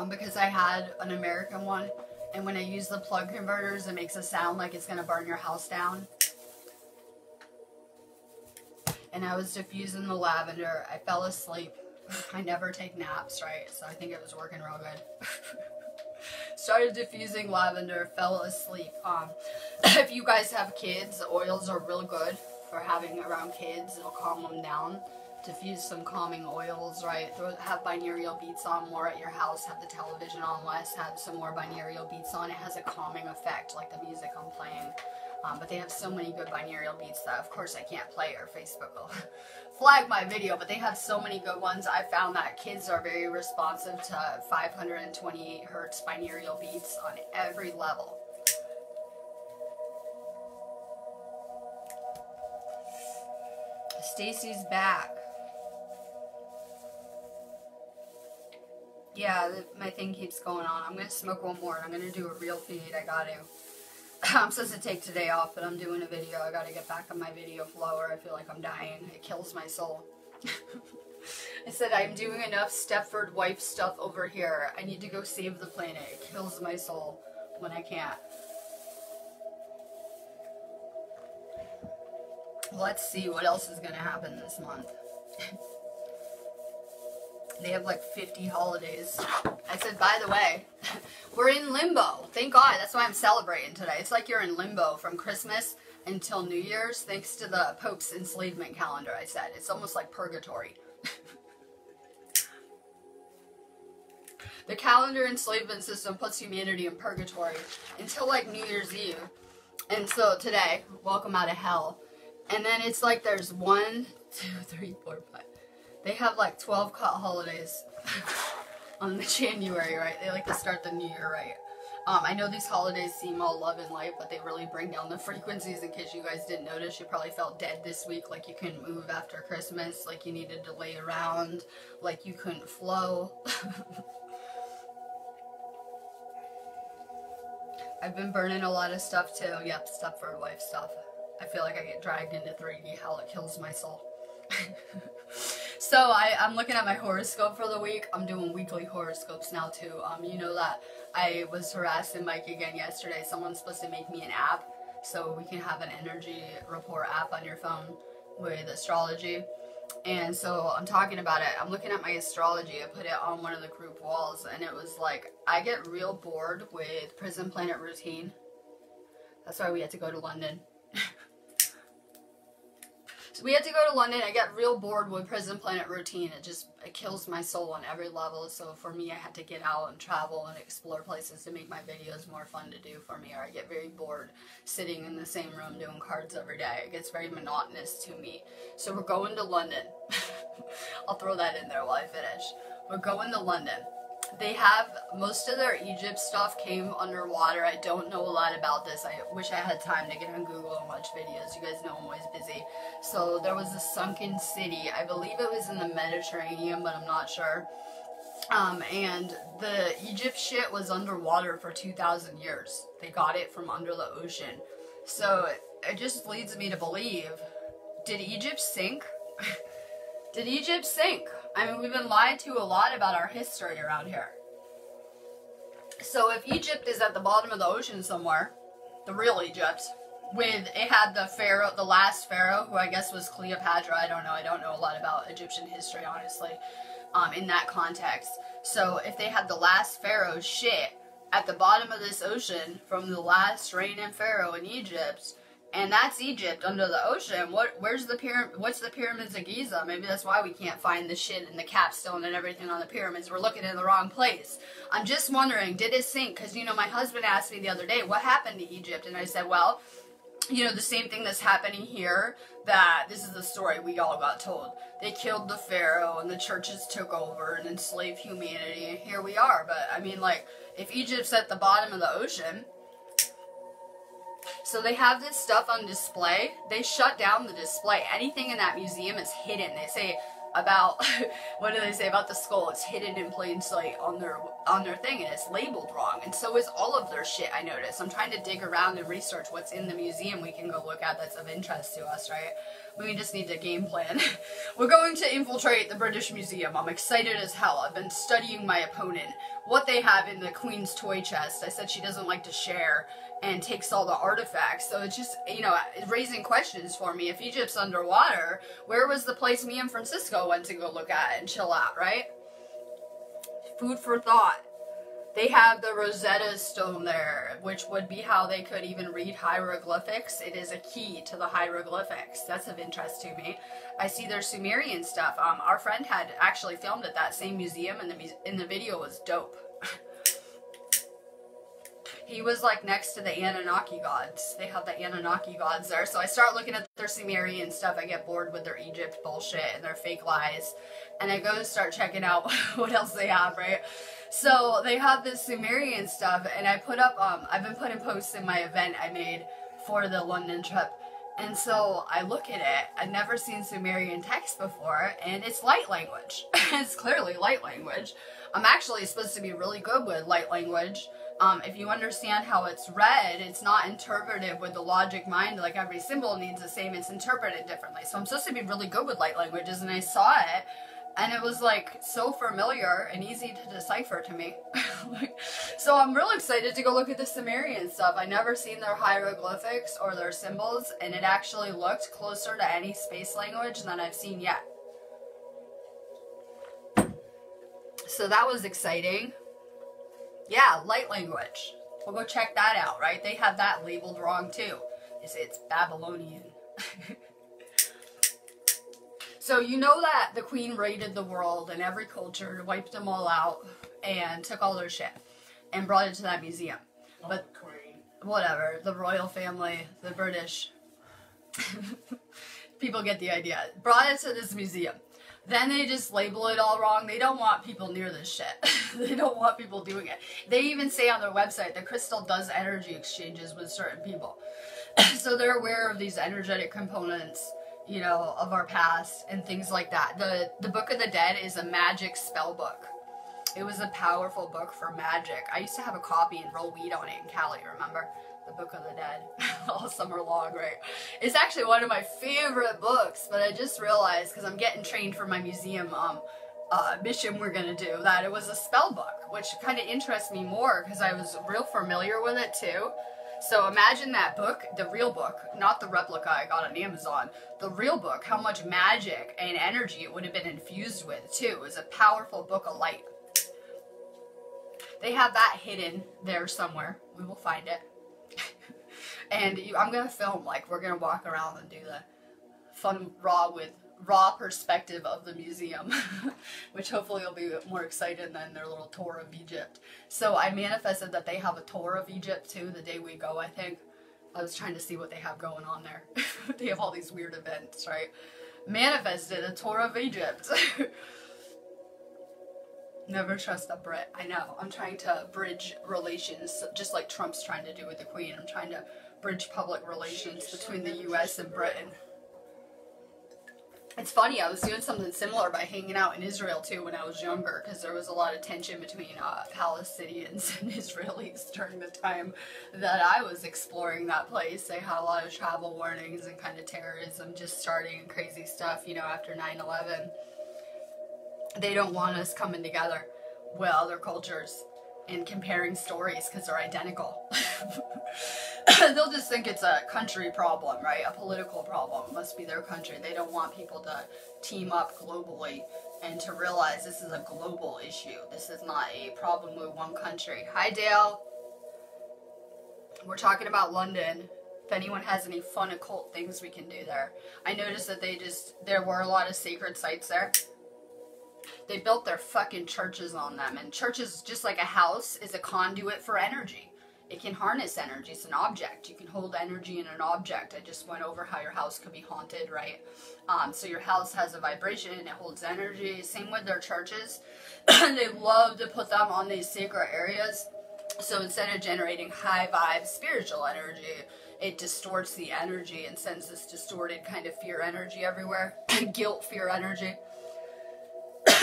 because I had an American one, and when I use the plug converters, it makes a sound like it's going to burn your house down. And I was diffusing the lavender. I fell asleep. I never take naps, right? So I think it was working real good. Started diffusing lavender, fell asleep. If you guys have kids, the oils are real good for having around kids. It'll calm them down. Diffuse some calming oils, right? Have binaural beats on more at your house. Have the television on less. Have some more binaural beats on. It has a calming effect, like the music I'm playing. But they have so many good binaural beats that, of course, I can't play, or Facebook will flag my video. But they have so many good ones. I found that kids are very responsive to 528 hertz binaural beats on every level. Stacy's back. Yeah, my thing keeps going on. I'm going to smoke one more, and I'm going to do a real feed. I got to. I'm supposed to take today off, but I'm doing a video. I got to get back on my video flow, or I feel like I'm dying. It kills my soul. I said, I'm doing enough Stepford wife stuff over here. I need to go save the planet. It kills my soul when I can't. Let's see what else is going to happen this month. They have like 50 holidays. I said, by the way, we're in limbo. Thank God. That's why I'm celebrating today. It's like you're in limbo from Christmas until New Year's, thanks to the Pope's enslavement calendar, I said. It's almost like purgatory. The calendar enslavement system puts humanity in purgatory until like New Year's Eve. And so today, welcome out of hell. And then it's like there's 1, 2, 3, 4, 5. They have like 12 holidays on the January, right? They like to start the new year, right? I know these holidays seem all love and light, but they really bring down the frequencies. In case you guys didn't notice, you probably felt dead this week, like you couldn't move after Christmas, like you needed to lay around, like you couldn't flow. I've been burning a lot of stuff too. Yep, stuff for life stuff. I feel like I get dragged into 3D, how it kills my soul. So I'm looking at my horoscope for the week. I'm doing weekly horoscopes now too. You know that I was harassing Mike again yesterday. Someone's supposed to make me an app so we can have an energy report app on your phone with astrology. And so I'm talking about it. I'm looking at my astrology. I put it on one of the group walls, and it was like, I get real bored with Prison Planet routine. That's why we had to go to London. So we had to go to London. I got real bored with Prison Planet routine. It kills my soul on every level. So for me, I had to get out and travel and explore places to make my videos more fun to do for me. Or I get very bored sitting in the same room doing cards every day. It gets very monotonous to me. So we're going to London. I'll throw that in there while I finish. We're going to London. They have, most of their Egypt stuff came underwater. I don't know a lot about this. I wish I had time to get on Google and watch videos. You guys know I'm always busy. So there was a sunken city. I believe it was in the Mediterranean, but I'm not sure. And the Egypt shit was underwater for 2,000 years. They got it from under the ocean. So it just leads me to believe, did Egypt sink? Did Egypt sink? I mean, we've been lied to a lot about our history around here. So if Egypt is at the bottom of the ocean somewhere, the real Egypt, it had the pharaoh, the last pharaoh, who I guess was Cleopatra. I don't know a lot about Egyptian history, honestly, in that context. So if they had the last pharaoh's shit at the bottom of this ocean from the last reigning pharaoh in Egypt, And that's Egypt under the ocean. Where's the pyramid? What's the pyramids of Giza? Maybe that's why we can't find the shit and the capstone and everything on the pyramids. We're looking in the wrong place. I'm just wondering, did it sink? Because, you know, my husband asked me the other day, what happened to Egypt? And I said, well, you know, the same thing that's happening here, that this is the story we all got told. They killed the pharaoh and the churches took over and enslaved humanity, and here we are. But, I mean, like, if Egypt's at the bottom of the ocean, so they have this stuff on display. They shut down the display. Anything in that museum is hidden. They say about, what do they say about the skull? It's hidden in plain sight on their thing, and it's labeled wrong. And so is all of their shit, I noticed. I'm trying to dig around and research what's in the museum we can go look at that's of interest to us, right? We just need a game plan. We're going to infiltrate the British Museum. I'm excited as hell. I've been studying my opponent. What they have in the Queen's toy chest. I said she doesn't like to share and takes all the artifacts. So it's just, you know, raising questions for me. If Egypt's underwater, where was the place me and Francisco went to go look at and chill out, right? Food for thought. They have the Rosetta Stone there, which would be how they could even read hieroglyphics. It is a key to the hieroglyphics. That's of interest to me. I see their Sumerian stuff. Our friend had actually filmed at that same museum, and the video was dope. He was like next to the Anunnaki gods. They have the Anunnaki gods there. So I start looking at their Sumerian stuff. I get bored with their Egypt bullshit and their fake lies. And I go and start checking out what else they have, right? So they have this Sumerian stuff, and I put up, I've been putting posts in my event I made for the London trip. And so I look at it. I've never seen Sumerian text before, and it's light language. It's clearly light language. I'm actually supposed to be really good with light language. If you understand how it's read, it's not interpreted with the logic mind, like every symbol needs the same, it's interpreted differently. So I'm supposed to be really good with light languages, and I saw it, and it was like so familiar and easy to decipher to me. So I'm really excited to go look at the Sumerian stuff. I never seen their hieroglyphics or their symbols, and it actually looked closer to any space language than I've seen yet. So that was exciting. Yeah, light language. We'll go check that out, right? They have that labeled wrong too. They say it's Babylonian. So you know that the Queen raided the world and every culture, wiped them all out, and took all their shit and brought it to that museum. But whatever, the royal family, the British, people get the idea. Brought it to this museum. Then they just label it all wrong. They don't want people near this shit. They don't want people doing it. They even say on their website that crystal does energy exchanges with certain people. So they're aware of these energetic components, you know, of our past and things like that. The Book of the Dead is a magic spell book. It was a powerful book for magic. I used to have a copy and roll weed on it in Cali, remember? The Book of the Dead. All summer long, right? It's actually one of my favorite books, but I just realized, because I'm getting trained for my museum mission we're going to do, that it was a spell book, which kind of interests me more, because I was real familiar with it too. So imagine that book, the real book, not the replica I got on Amazon, the real book, how much magic and energy it would have been infused with too. It was a powerful book of light. They have that hidden there somewhere. We will find it. And I'm going to film, like, we're going to walk around and do the fun raw perspective of the museum, which hopefully will be more exciting than their little tour of Egypt. So I manifested that they have a tour of Egypt too the day we go, I think. I was trying to see what they have going on there. They have all these weird events, right? Manifested a tour of Egypt. Never trust a Brit. I know. I'm trying to bridge relations, just like Trump's trying to do with the Queen. I'm trying to bridge public relations between the U.S. and Britain. It's funny, I was doing something similar by hanging out in Israel too when I was younger, because there was a lot of tension between Palestinians and Israelis during the time that I was exploring that place. They had a lot of travel warnings and kind of terrorism just starting and crazy stuff, you know, after 9/11. They don't want us coming together with other cultures and comparing stories because they're identical. They'll just think it's a country problem, right? A political problem. It must be their country. They don't want people to team up globally and to realize this is a global issue. This is not a problem with one country. Hi, Dale. We're talking about London If anyone has any fun occult things we can do there. I noticed that there were a lot of sacred sites there. They built their fucking churches on them. And churches, just like a house, is a conduit for energy. It can harness energy. It's an object. You can hold energy in an object. I just went over how your house could be haunted, right? So your house has a vibration. It holds energy. Same with their churches. They love to put them on these sacred areas. So instead of generating high vibe spiritual energy, it distorts the energy and sends this distorted kind of fear energy everywhere. Guilt, fear energy.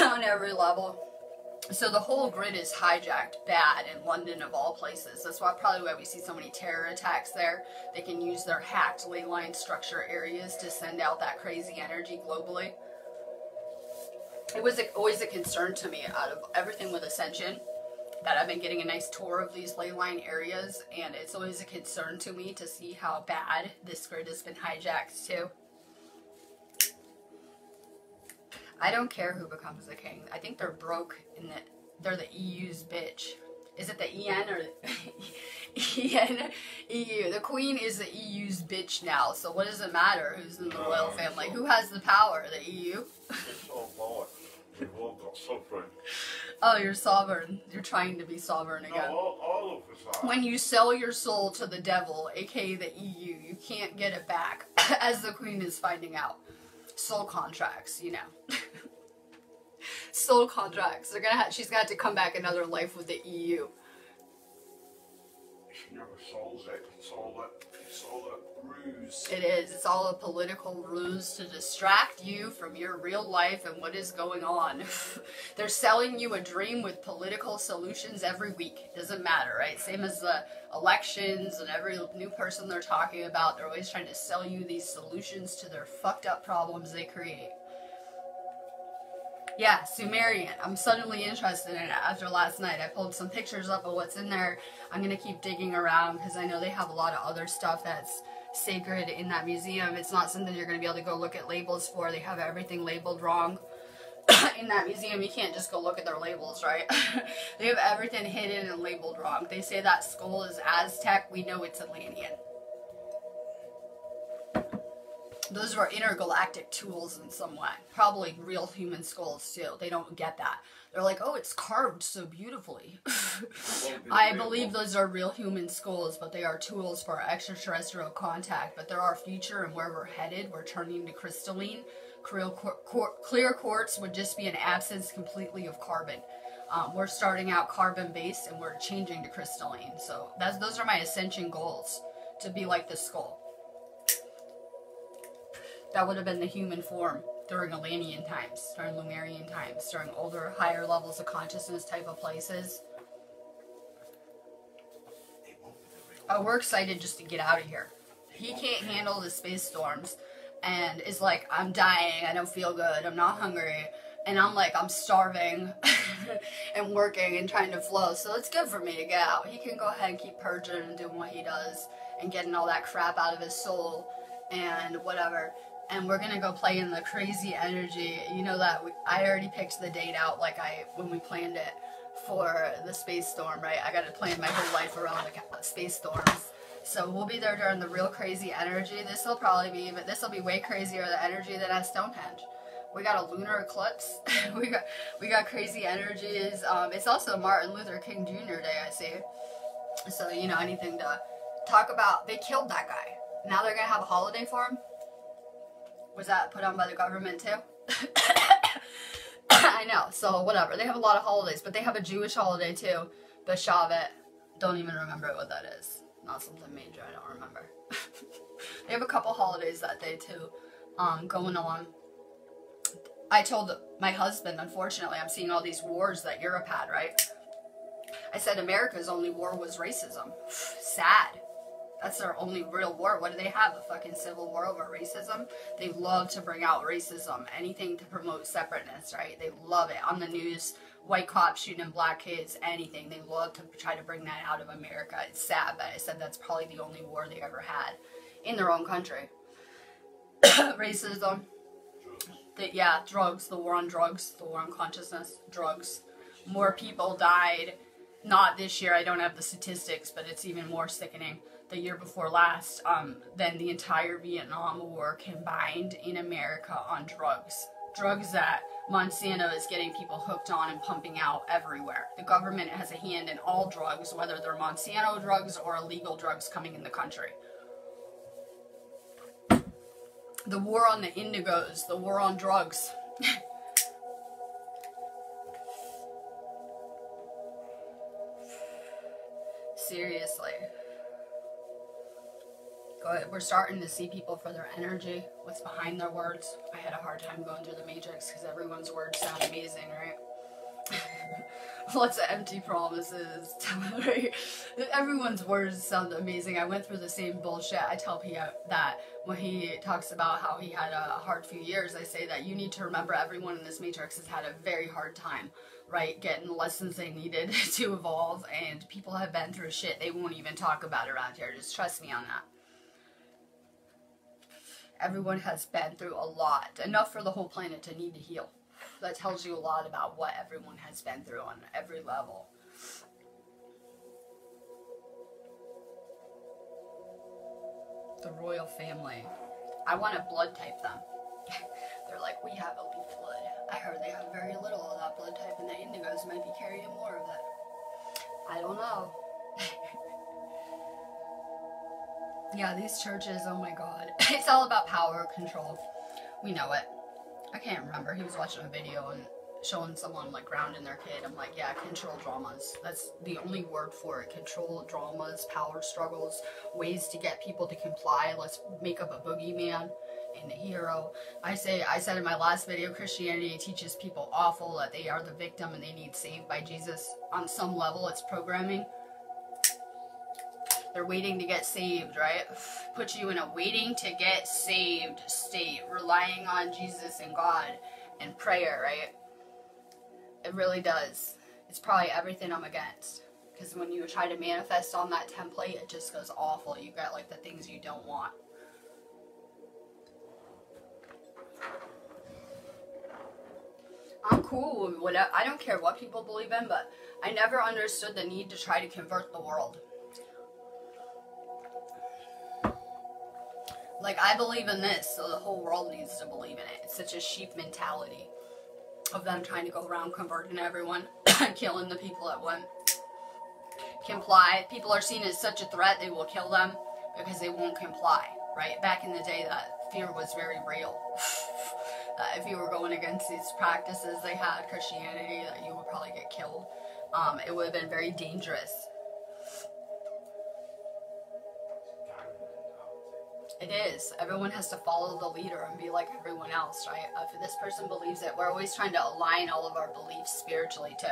On every level. So the whole grid is hijacked bad in London of all places. That's probably why we see so many terror attacks there. They can use their hacked ley line structure areas to send out that crazy energy globally. It was always a concern to me out of everything with Ascension that I've been getting a nice tour of these ley line areas, and it's always a concern to me to see how bad this grid has been hijacked too. I don't care who becomes the king. I think they're broke in that they're the EU's bitch. Is it the EN or the EN? EU. The queen is the EU's bitch now. So what does it matter who's in the royal family? Who has the power? The EU? It's all bollocks. We've all got sovereign. Oh, you're sovereign. You're trying to be sovereign again. No, all of us are. When you sell your soul to the devil, aka the EU, you can't get it back, as the queen is finding out. Soul contracts, you know. Soul contracts. She's gonna have to come back another life with the EU. She never solves it. It's all a ruse. It is. It's all a political ruse to distract you from your real life and what is going on. They're selling you a dream with political solutions every week. It doesn't matter, right? Same as the elections and every new person they're talking about. They're always trying to sell you these solutions to their fucked up problems they create. Yeah, Sumerian. I'm suddenly interested in it after last night. I pulled some pictures up of what's in there. I'm going to keep digging around because I know they have a lot of other stuff that's sacred in that museum. It's not something you're going to be able to go look at labels for. They have everything labeled wrong. In that museum, you can't just go look at their labels, right? They have everything hidden and labeled wrong. They say that skull is Aztec. We know it's Atlantean. Those were intergalactic tools in some way. Probably real human skulls too. They don't get that. They're like, oh, it's carved so beautifully. I believe those are real human skulls, but they are tools for extraterrestrial contact. But there are future and where we're headed. We're turning to crystalline. Clear quartz would just be an absence completely of carbon. We're starting out carbon-based and we're changing to crystalline. So those are my ascension goals, to be like the skull. That would have been the human form during Atlantean times, during Lemurian times, during older, higher levels of consciousness type of places. Oh, we're excited just to get out of here. He can't handle the space storms and is like, I'm dying, I don't feel good, I'm not hungry. And I'm like, I'm starving and working and trying to flow. So it's good for me to get out. He can go ahead and keep purging and doing what he does and getting all that crap out of his soul and whatever. And we're gonna go play in the crazy energy. You know that I already picked the date out when we planned it for the space storm, right? I gotta plan my whole life around the space storms. So we'll be there during the real crazy energy. This will be way crazier the energy than at Stonehenge. We got a lunar eclipse. we got crazy energies. It's also Martin Luther King Jr. Day, I see. So you know, anything to talk about. They killed that guy. Now they're gonna have a holiday for him. Was that put on by the government too? I know, so whatever. They have a lot of holidays, but they have a Jewish holiday too. Bashavet. Don't even remember what that is. Not something major, I don't remember. They have a couple holidays that day too, going on. I told my husband, unfortunately, I'm seeing all these wars that Europe had, right? I said America's only war was racism. Sad. That's their only real war. What do they have? A fucking civil war over racism? They love to bring out racism. Anything to promote separateness, right? They love it. On the news, white cops shooting black kids, anything. They love to try to bring that out of America. It's sad, but I said that's probably the only war they ever had in their own country. Racism. Drugs. The war on drugs. The war on consciousness. Drugs. More people died not this year, I don't have the statistics, but it's even more sickening, the year before last, than the entire Vietnam War combined in America on drugs. Drugs that Monsanto is getting people hooked on and pumping out everywhere. The government has a hand in all drugs, whether they're Monsanto drugs or illegal drugs coming in the country. The war on the indigos, the war on drugs. Seriously. We're starting to see people for their energy, what's behind their words. I had a hard time going through the Matrix because everyone's words sound amazing, right? Lots of empty promises. Right? Everyone's words sound amazing. I went through the same bullshit. I tell Pia that when he talks about how he had a hard few years, I say that you need to remember everyone in this Matrix has had a very hard time, right? Getting the lessons they needed to evolve, and people have been through shit they won't even talk about around here. Just trust me on that. Everyone has been through a lot, enough for the whole planet to need to heal. That tells you a lot about what everyone has been through on every level. The royal family. I want to blood type them. They're like, we have elite blood. I heard they have very little of that blood type, and the indigos might be carrying more of it. I don't know. Yeah, these churches, oh my god. It's all about power, control. We know it. I can't remember. He was watching a video and showing someone like grounding their kid. I'm like, yeah, control dramas. That's the only word for it. Control dramas, power struggles, ways to get people to comply. Let's make up a boogeyman and a hero. I said in my last video, Christianity teaches people awful, that they are the victim and they need saved by Jesus. On some level, it's programming. They're waiting to get saved, right? Put you in a waiting to get saved state, relying on Jesus and God and prayer, right? It really does. It's probably everything I'm against. Because when you try to manifest on that template, it just goes awful. You got like the things you don't want. I'm cool with whatever. I don't care what people believe in, but I never understood the need to try to convert the world. Like, I believe in this, so the whole world needs to believe in it. It's such a sheep mentality of them trying to go around converting everyone, killing the people that won't comply. People are seen as such a threat, they will kill them because they won't comply, right? Back in the day, that fear was very real. That if you were going against these practices they had, Christianity, that you would probably get killed. It would have been very dangerous. It is. Everyone has to follow the leader and be like everyone else, right? If this person believes it, we're always trying to align all of our beliefs spiritually too.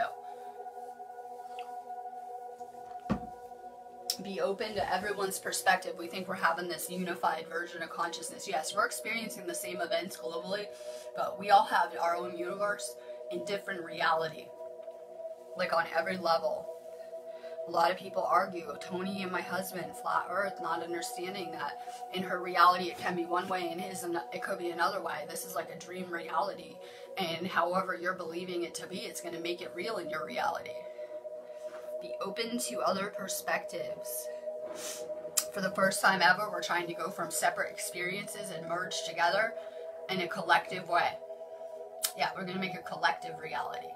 Be open to everyone's perspective. We think we're having this unified version of consciousness. Yes, we're experiencing the same events globally, but we all have our own universe in different reality, like on every level. A lot of people argue, Tony and my husband, flat earth, not understanding that in her reality it can be one way and his it could be another way. This is like a dream reality, and however you're believing it to be, it's going to make it real in your reality. Be open to other perspectives. For the first time ever, we're trying to go from separate experiences and merge together in a collective way. Yeah, we're going to make a collective reality.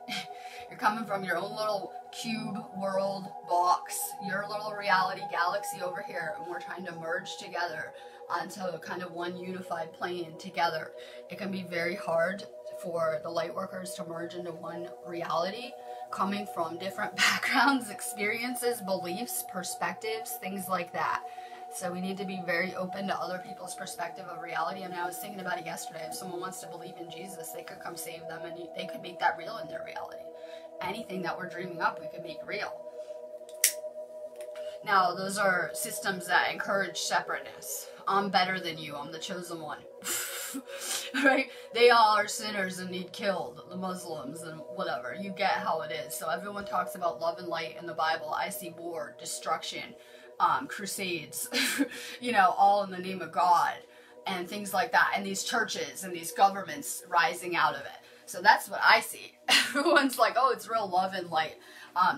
You're coming from your own little cube world box, your little reality galaxy over here, and we're trying to merge together onto kind of one unified plane together. It can be very hard for the light workers to merge into one reality, coming from different backgrounds, experiences, beliefs, perspectives, things like that. So we need to be very open to other people's perspective of reality. I mean, I was thinking about it yesterday. If someone wants to believe in Jesus, they could come save them and they could make that real in their reality. Anything that we're dreaming up, we could make real. Now, those are systems that encourage separateness. I'm better than you. I'm the chosen one. Right? They all are sinners and need killed. The Muslims and whatever. You get how it is. So everyone talks about love and light in the Bible. I see war, destruction, crusades, you know, all in the name of God and things like that. And these churches and these governments rising out of it. So that's what I see. Everyone's like, oh, it's real love and light.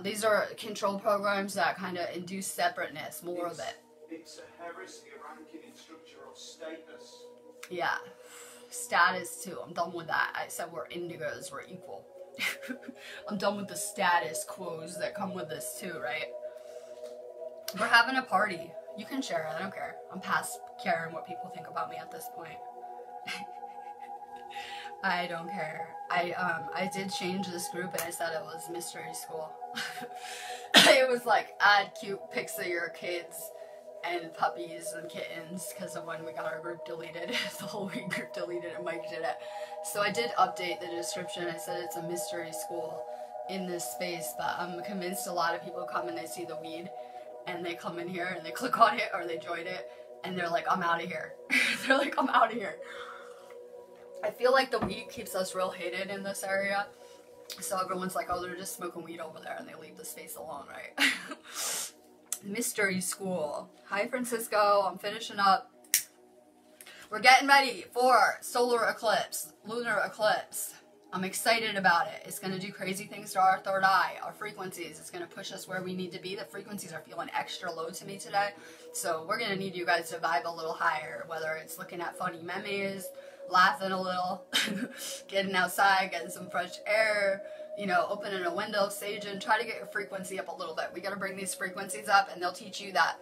These are control programs that kind of induce separateness, more of it. It's a heresy, a ranking in structure of status. Yeah, status too. I'm done with that. I said we're indigos, we're equal. I'm done with the status quos that come with this too, right? We're having a party. You can share it, I don't care. I'm past caring what people think about me at this point. I don't care. I did change this group and I said it was mystery school. It was like, add cute pics of your kids and puppies and kittens, because of when we got our group deleted. The whole week group deleted and Mike did it. So I did update the description. I said it's a mystery school in this space, but I'm convinced a lot of people come and they see the weed and they come in here and they click on it or they join it and they're like, I'm out of here. They're like, I'm out of here. I feel like the weed keeps us real hated in this area. So everyone's like, oh, they're just smoking weed over there, and they leave the space alone, right? Mystery school. Hi, Francisco. I'm finishing up. We're getting ready for solar eclipse, lunar eclipse. I'm excited about it. It's going to do crazy things to our third eye, our frequencies. It's going to push us where we need to be. The frequencies are feeling extra low to me today. So we're going to need you guys to vibe a little higher, whether it's looking at funny memes, laughing a little, getting outside, getting some fresh air, you know, opening a window, saging, try to get your frequency up a little bit. We got to bring these frequencies up, and they'll teach you that,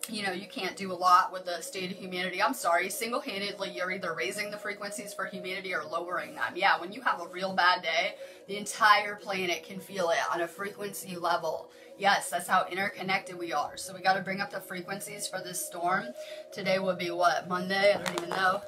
you know, you can't do a lot with the state of humanity. I'm sorry, single-handedly, you're either raising the frequencies for humanity or lowering them. Yeah, when you have a real bad day, the entire planet can feel it on a frequency level. Yes, that's how interconnected we are. So we got to bring up the frequencies for this storm. Today would be what, Monday? I don't even know.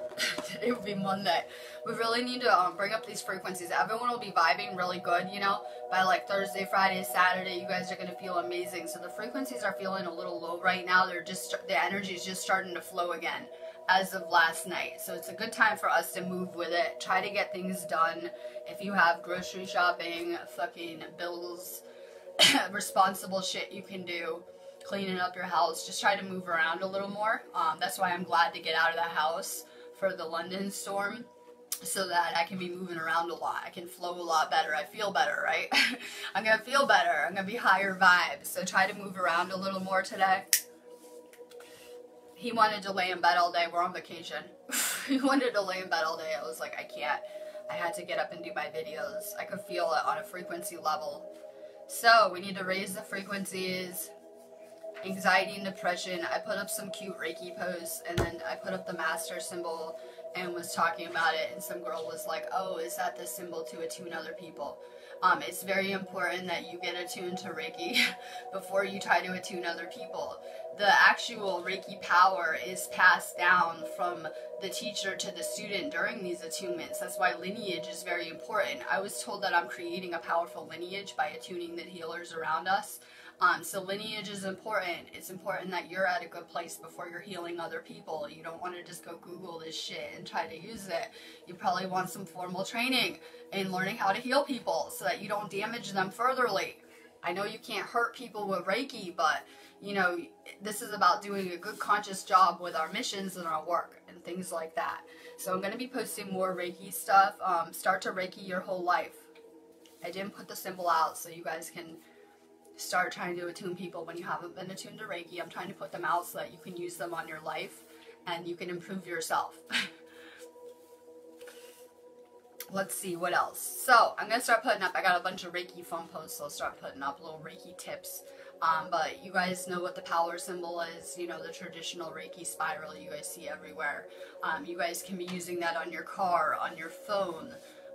Today would be Monday. We really need to bring up these frequencies. Everyone will be vibing really good, you know. By like Thursday, Friday, Saturday, you guys are going to feel amazing. So the frequencies are feeling a little low right now. The energy is just starting to flow again as of last night. So it's a good time for us to move with it. Try to get things done. If you have grocery shopping, fucking bills, responsible shit you can do, cleaning up your house, just try to move around a little more. That's why I'm glad to get out of the house for the London storm, so that I can be moving around a lot. I can flow a lot better. I feel better, right? I'm gonna feel better. I'm gonna be higher vibes. So try to move around a little more today. He wanted to lay in bed all day. We're on vacation. He wanted to lay in bed all day. I was like, I can't. I had to get up and do my videos. I could feel it on a frequency level. So we need to raise the frequencies. Anxiety and depression. I put up some cute Reiki posts, and then I put up the master symbol and was talking about it, and some girl was like, oh, is that the symbol to attune other people? It's very important that you get attuned to Reiki before you try to attune other people. The actual Reiki power is passed down from the teacher to the student during these attunements. That's why lineage is very important. I was told that I'm creating a powerful lineage by attuning the healers around us. So lineage is important. It's important that you're at a good place before you're healing other people. You don't want to just go Google this shit and try to use it. You probably want some formal training in learning how to heal people so that you don't damage them furtherly. I know you can't hurt people with Reiki, but, you know, this is about doing a good conscious job with our missions and our work and things like that. So I'm going to be posting more Reiki stuff. Start to Reiki your whole life. I didn't put the symbol out so you guys can start trying to attune people when you haven't been attuned to Reiki. I'm trying to put them out so that you can use them on your life and you can improve yourself. Let's see what else. So I'm going to start putting up, I got a bunch of Reiki fun posts, so I'll start putting up little Reiki tips. But you guys know what the power symbol is, you know, the traditional Reiki spiral you guys see everywhere. You guys can be using that on your car, on your phone,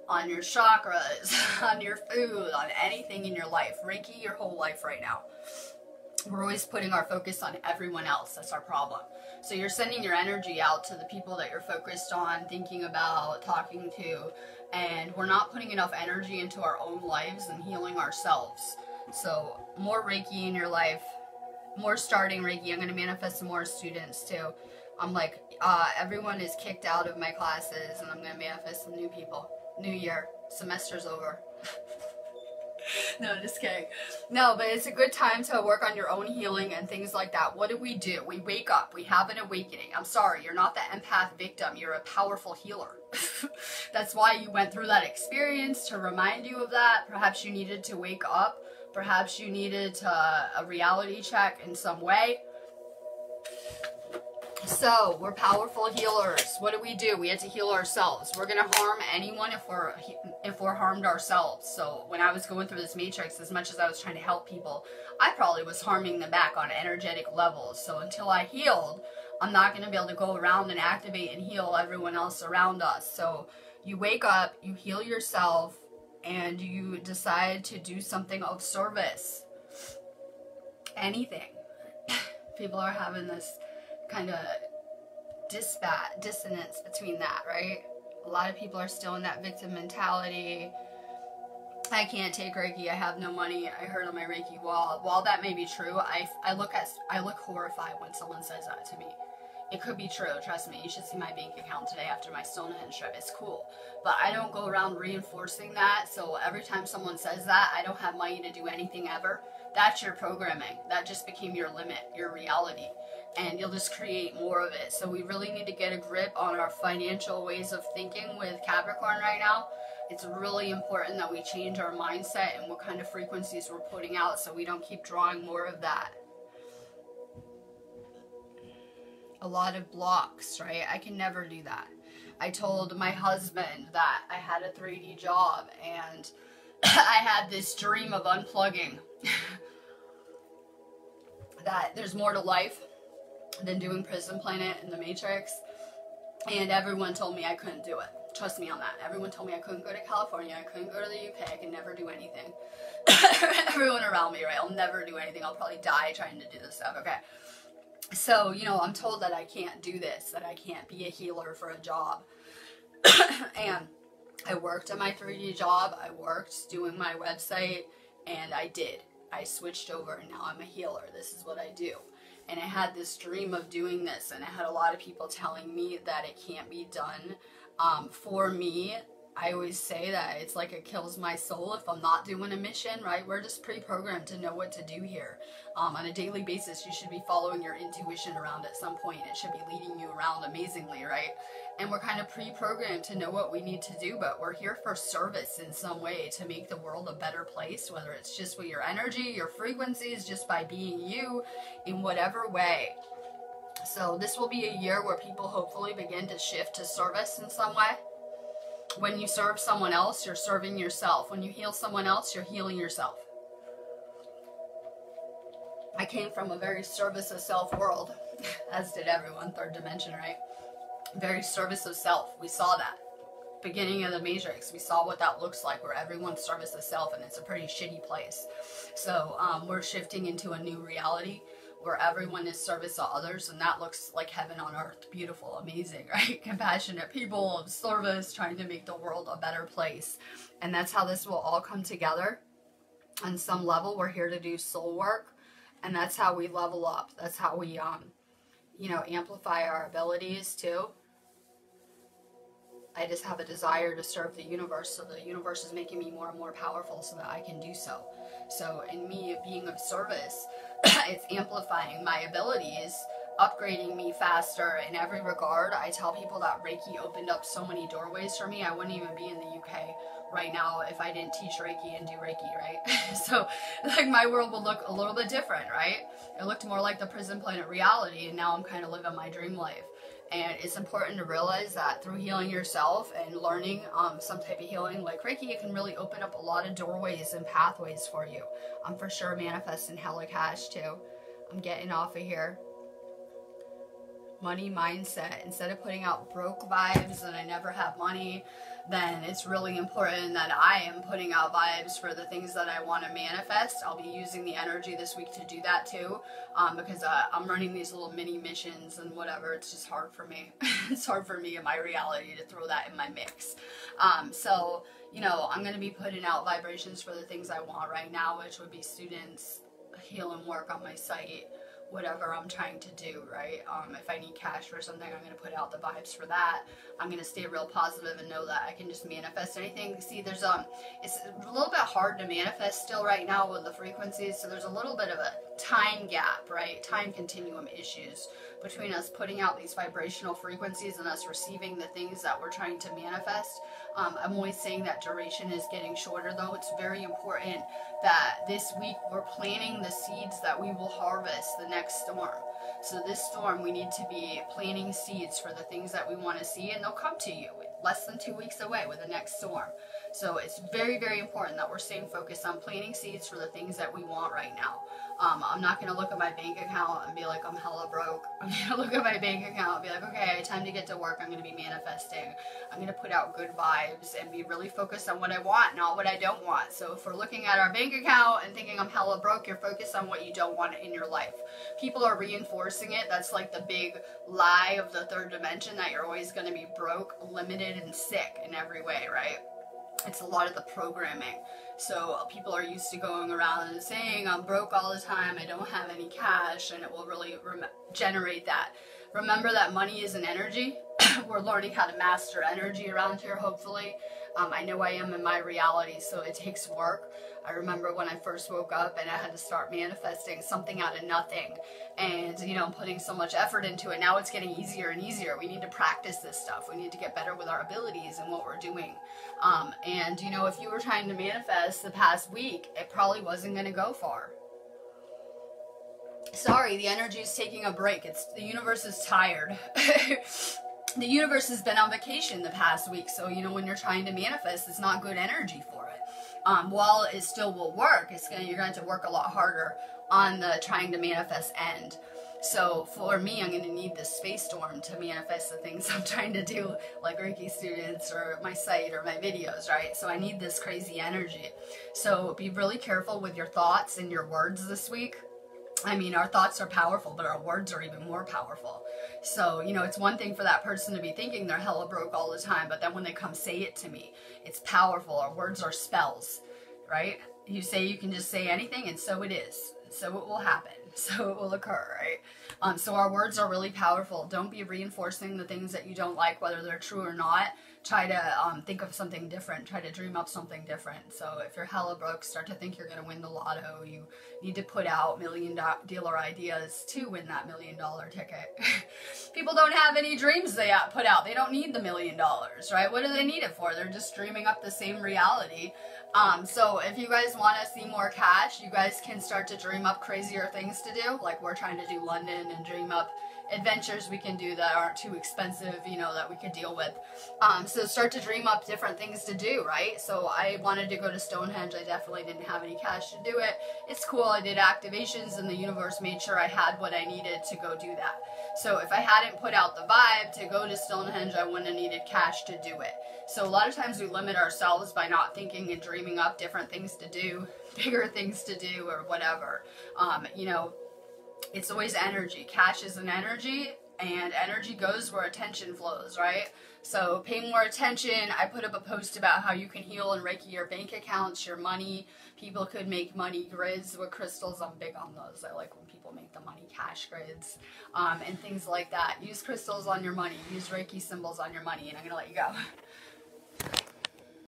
on your chakras, on your food, on anything in your life. Reiki your whole life right now. We're always putting our focus on everyone else. That's our problem. So you're sending your energy out to the people that you're focused on, thinking about, talking to, and we're not putting enough energy into our own lives and healing ourselves. So more Reiki in your life, more starting Reiki. I'm going to manifest some more students too. I'm like, everyone is kicked out of my classes, and I'm going to manifest some new people. New year, semester's over. No, just kidding. No, but it's a good time to work on your own healing and things like that. What do? We wake up. We have an awakening. I'm sorry, you're not the empath victim. You're a powerful healer. That's why you went through that experience, to remind you of that. Perhaps you needed to wake up. Perhaps you needed a reality check in some way. So, we're powerful healers. What do? We have to heal ourselves. We're going to harm anyone if we're harmed ourselves. So, when I was going through this matrix, as much as I was trying to help people, I probably was harming them back on energetic levels. So, until I healed, I'm not going to be able to go around and activate and heal everyone else around us. So, you wake up, you heal yourself, and you decide to do something of service. Anything. People are having this kind of dissonance between that, right? A lot of people are still in that victim mentality. I can't take Reiki, I have no money, I hurt on my Reiki wall. While that may be true, I look horrified when someone says that to me. It could be true, trust me. You should see my bank account today after my Stonehenge trip. It's cool. But I don't go around reinforcing that, so every time someone says that, I don't have money to do anything ever. That's your programming. That just became your limit, your reality. And you'll just create more of it. So we really need to get a grip on our financial ways of thinking with Capricorn right now. It's really important that we change our mindset and what kind of frequencies we're putting out so we don't keep drawing more of that. A lot of blocks, right? I can never do that. I told my husband that I had a 3D job and I had this dream of unplugging. That there's more to life than doing Prison Planet and the Matrix. And everyone told me I couldn't do it. Trust me on that. Everyone told me I couldn't go to California. I couldn't go to the UK. I could never do anything. Everyone around me, right? I'll never do anything. I'll probably die trying to do this stuff, okay? So, you know, I'm told that I can't do this, that I can't be a healer for a job. And I worked at my 3D job. I worked doing my website, and I did. I switched over, and now I'm a healer. This is what I do. And I had this dream of doing this, and I had a lot of people telling me that it can't be done. For me, I always say that it's like it kills my soul if I'm not doing a mission, right? We're just pre-programmed to know what to do here. On a daily basis, you should be following your intuition around at some point. It should be leading you around amazingly, right? And we're kind of pre-programmed to know what we need to do, but we're here for service in some way to make the world a better place, whether it's just with your energy, your frequencies, just by being you in whatever way. So this will be a year where people hopefully begin to shift to service in some way. When you serve someone else, you're serving yourself. When you heal someone else, you're healing yourself. I came from a very service of self world, as did everyone, third dimension, right? Very service of self. We saw that. Beginning of the Matrix, we saw what that looks like, where everyone's service of self, and it's a pretty shitty place. So we're shifting into a new reality where everyone is service to others, and that looks like heaven on earth. Beautiful, amazing, right? Compassionate people of service, trying to make the world a better place. And that's how this will all come together. On some level, we're here to do soul work, and that's how we level up. That's how we, you know, amplify our abilities too. I just have a desire to serve the universe, so the universe is making me more and more powerful so that I can do so. So in me being of service, it's amplifying my abilities, upgrading me faster in every regard. I tell people that Reiki opened up so many doorways for me. I wouldn't even be in the UK right now if I didn't teach Reiki and do Reiki, right? So like my world would look a little bit different, right? It looked more like the Prison Planet reality, and now I'm kind of living my dream life. And it's important to realize that through healing yourself and learning some type of healing like Reiki, it can really open up a lot of doorways and pathways for you. I'm for sure manifesting hella cash too. I'm getting off of here. Money mindset. Instead of putting out broke vibes and I never have money, then it's really important that I am putting out vibes for the things that I want to manifest. I'll be using the energy this week to do that too, because I'm running these little mini missions and whatever. It's just hard for me. It's hard for me in my reality to throw that in my mix. So, you know, I'm going to be putting out vibrations for the things I want right now, which would be students, healing work on my site, whatever I'm trying to do, right? If I need cash for something, I'm going to put out the vibes for that. I'm going to stay real positive and know that I can just manifest anything. See, it's a little bit hard to manifest still right now with the frequencies, so there's a little bit of a time gap, right? Time continuum issues between us putting out these vibrational frequencies and us receiving the things that we're trying to manifest. I'm always saying that duration is getting shorter, though. It's very important that this week we're planting the seeds that we will harvest the next storm. So this storm, we need to be planting seeds for the things that we want to see, and they'll come to you less than 2 weeks away with the next storm. So it's very, very important that we're staying focused on planting seeds for the things that we want right now. I'm not going to look at my bank account and be like, I'm hella broke. I'm going to look at my bank account and be like, okay, time to get to work. I'm going to be manifesting. I'm going to put out good vibes and be really focused on what I want, not what I don't want. So if we're looking at our bank account and thinking I'm hella broke, you're focused on what you don't want in your life. People are reinforcing it. That's like the big lie of the third dimension, that you're always going to be broke, limited, and sick in every way, right? It's a lot of the programming. So people are used to going around and saying, I'm broke all the time, I don't have any cash, and it will really generate that. Remember that money is an energy. We're learning how to master energy around here, hopefully. I know I am in my reality, so it takes work. I remember when I first woke up and I had to start manifesting something out of nothing, and putting so much effort into it. Now it's getting easier and easier. We need to practice this stuff. We need to get better with our abilities and what we're doing. And if you were trying to manifest the past week, it probably wasn't going to go far. Sorry, the energy is taking a break. The universe is tired. The universe has been on vacation the past week, so when you're trying to manifest, it's not good energy for it. While it still will work, you're going to work a lot harder on the trying to manifest end. So for me, I'm going to need this space storm to manifest the things I'm trying to do, like Reiki students or my site or my videos, right? So I need this crazy energy. So be really careful with your thoughts and your words this week. I mean, our thoughts are powerful, but our words are even more powerful. So, it's one thing for that person to be thinking they're hella broke all the time, but then when they come say it to me, it's powerful. Our words are spells, right? You can just say anything, and so it is. So it will happen. So it will occur, right? So our words are really powerful. Don't be reinforcing the things that you don't like, whether they're true or not. Try to think of something different. Try to dream up something different. So if you're hella broke, start to think you're going to win the lotto. You need to put out million-dollar ideas to win that $1 million ticket. People don't have any dreams they put out. They don't need the $1 million, right? What do they need it for? They're just dreaming up the same reality. So if you guys want to see more cash, you guys can start to dream up crazier things to do. Like we're trying to do London and dream up adventures we can do that aren't too expensive, that we could deal with. So start to dream up different things to do, right? So I wanted to go to Stonehenge. I definitely didn't have any cash to do it. It's cool. I did activations and the universe made sure I had what I needed to go do that. So if I hadn't put out the vibe to go to Stonehenge, I wouldn't have needed cash to do it. So a lot of times we limit ourselves by not thinking and dreaming up different things to do, bigger things to do, or whatever. It's always energy. Cash is an energy, and energy goes where attention flows, right? So pay more attention. I put up a post about how you can heal and Reiki your bank accounts, your money. People could make money grids with crystals. I'm big on those. I like when people make the money cash grids and things like that. Use crystals on your money. Use Reiki symbols on your money, and I'm going to let you go.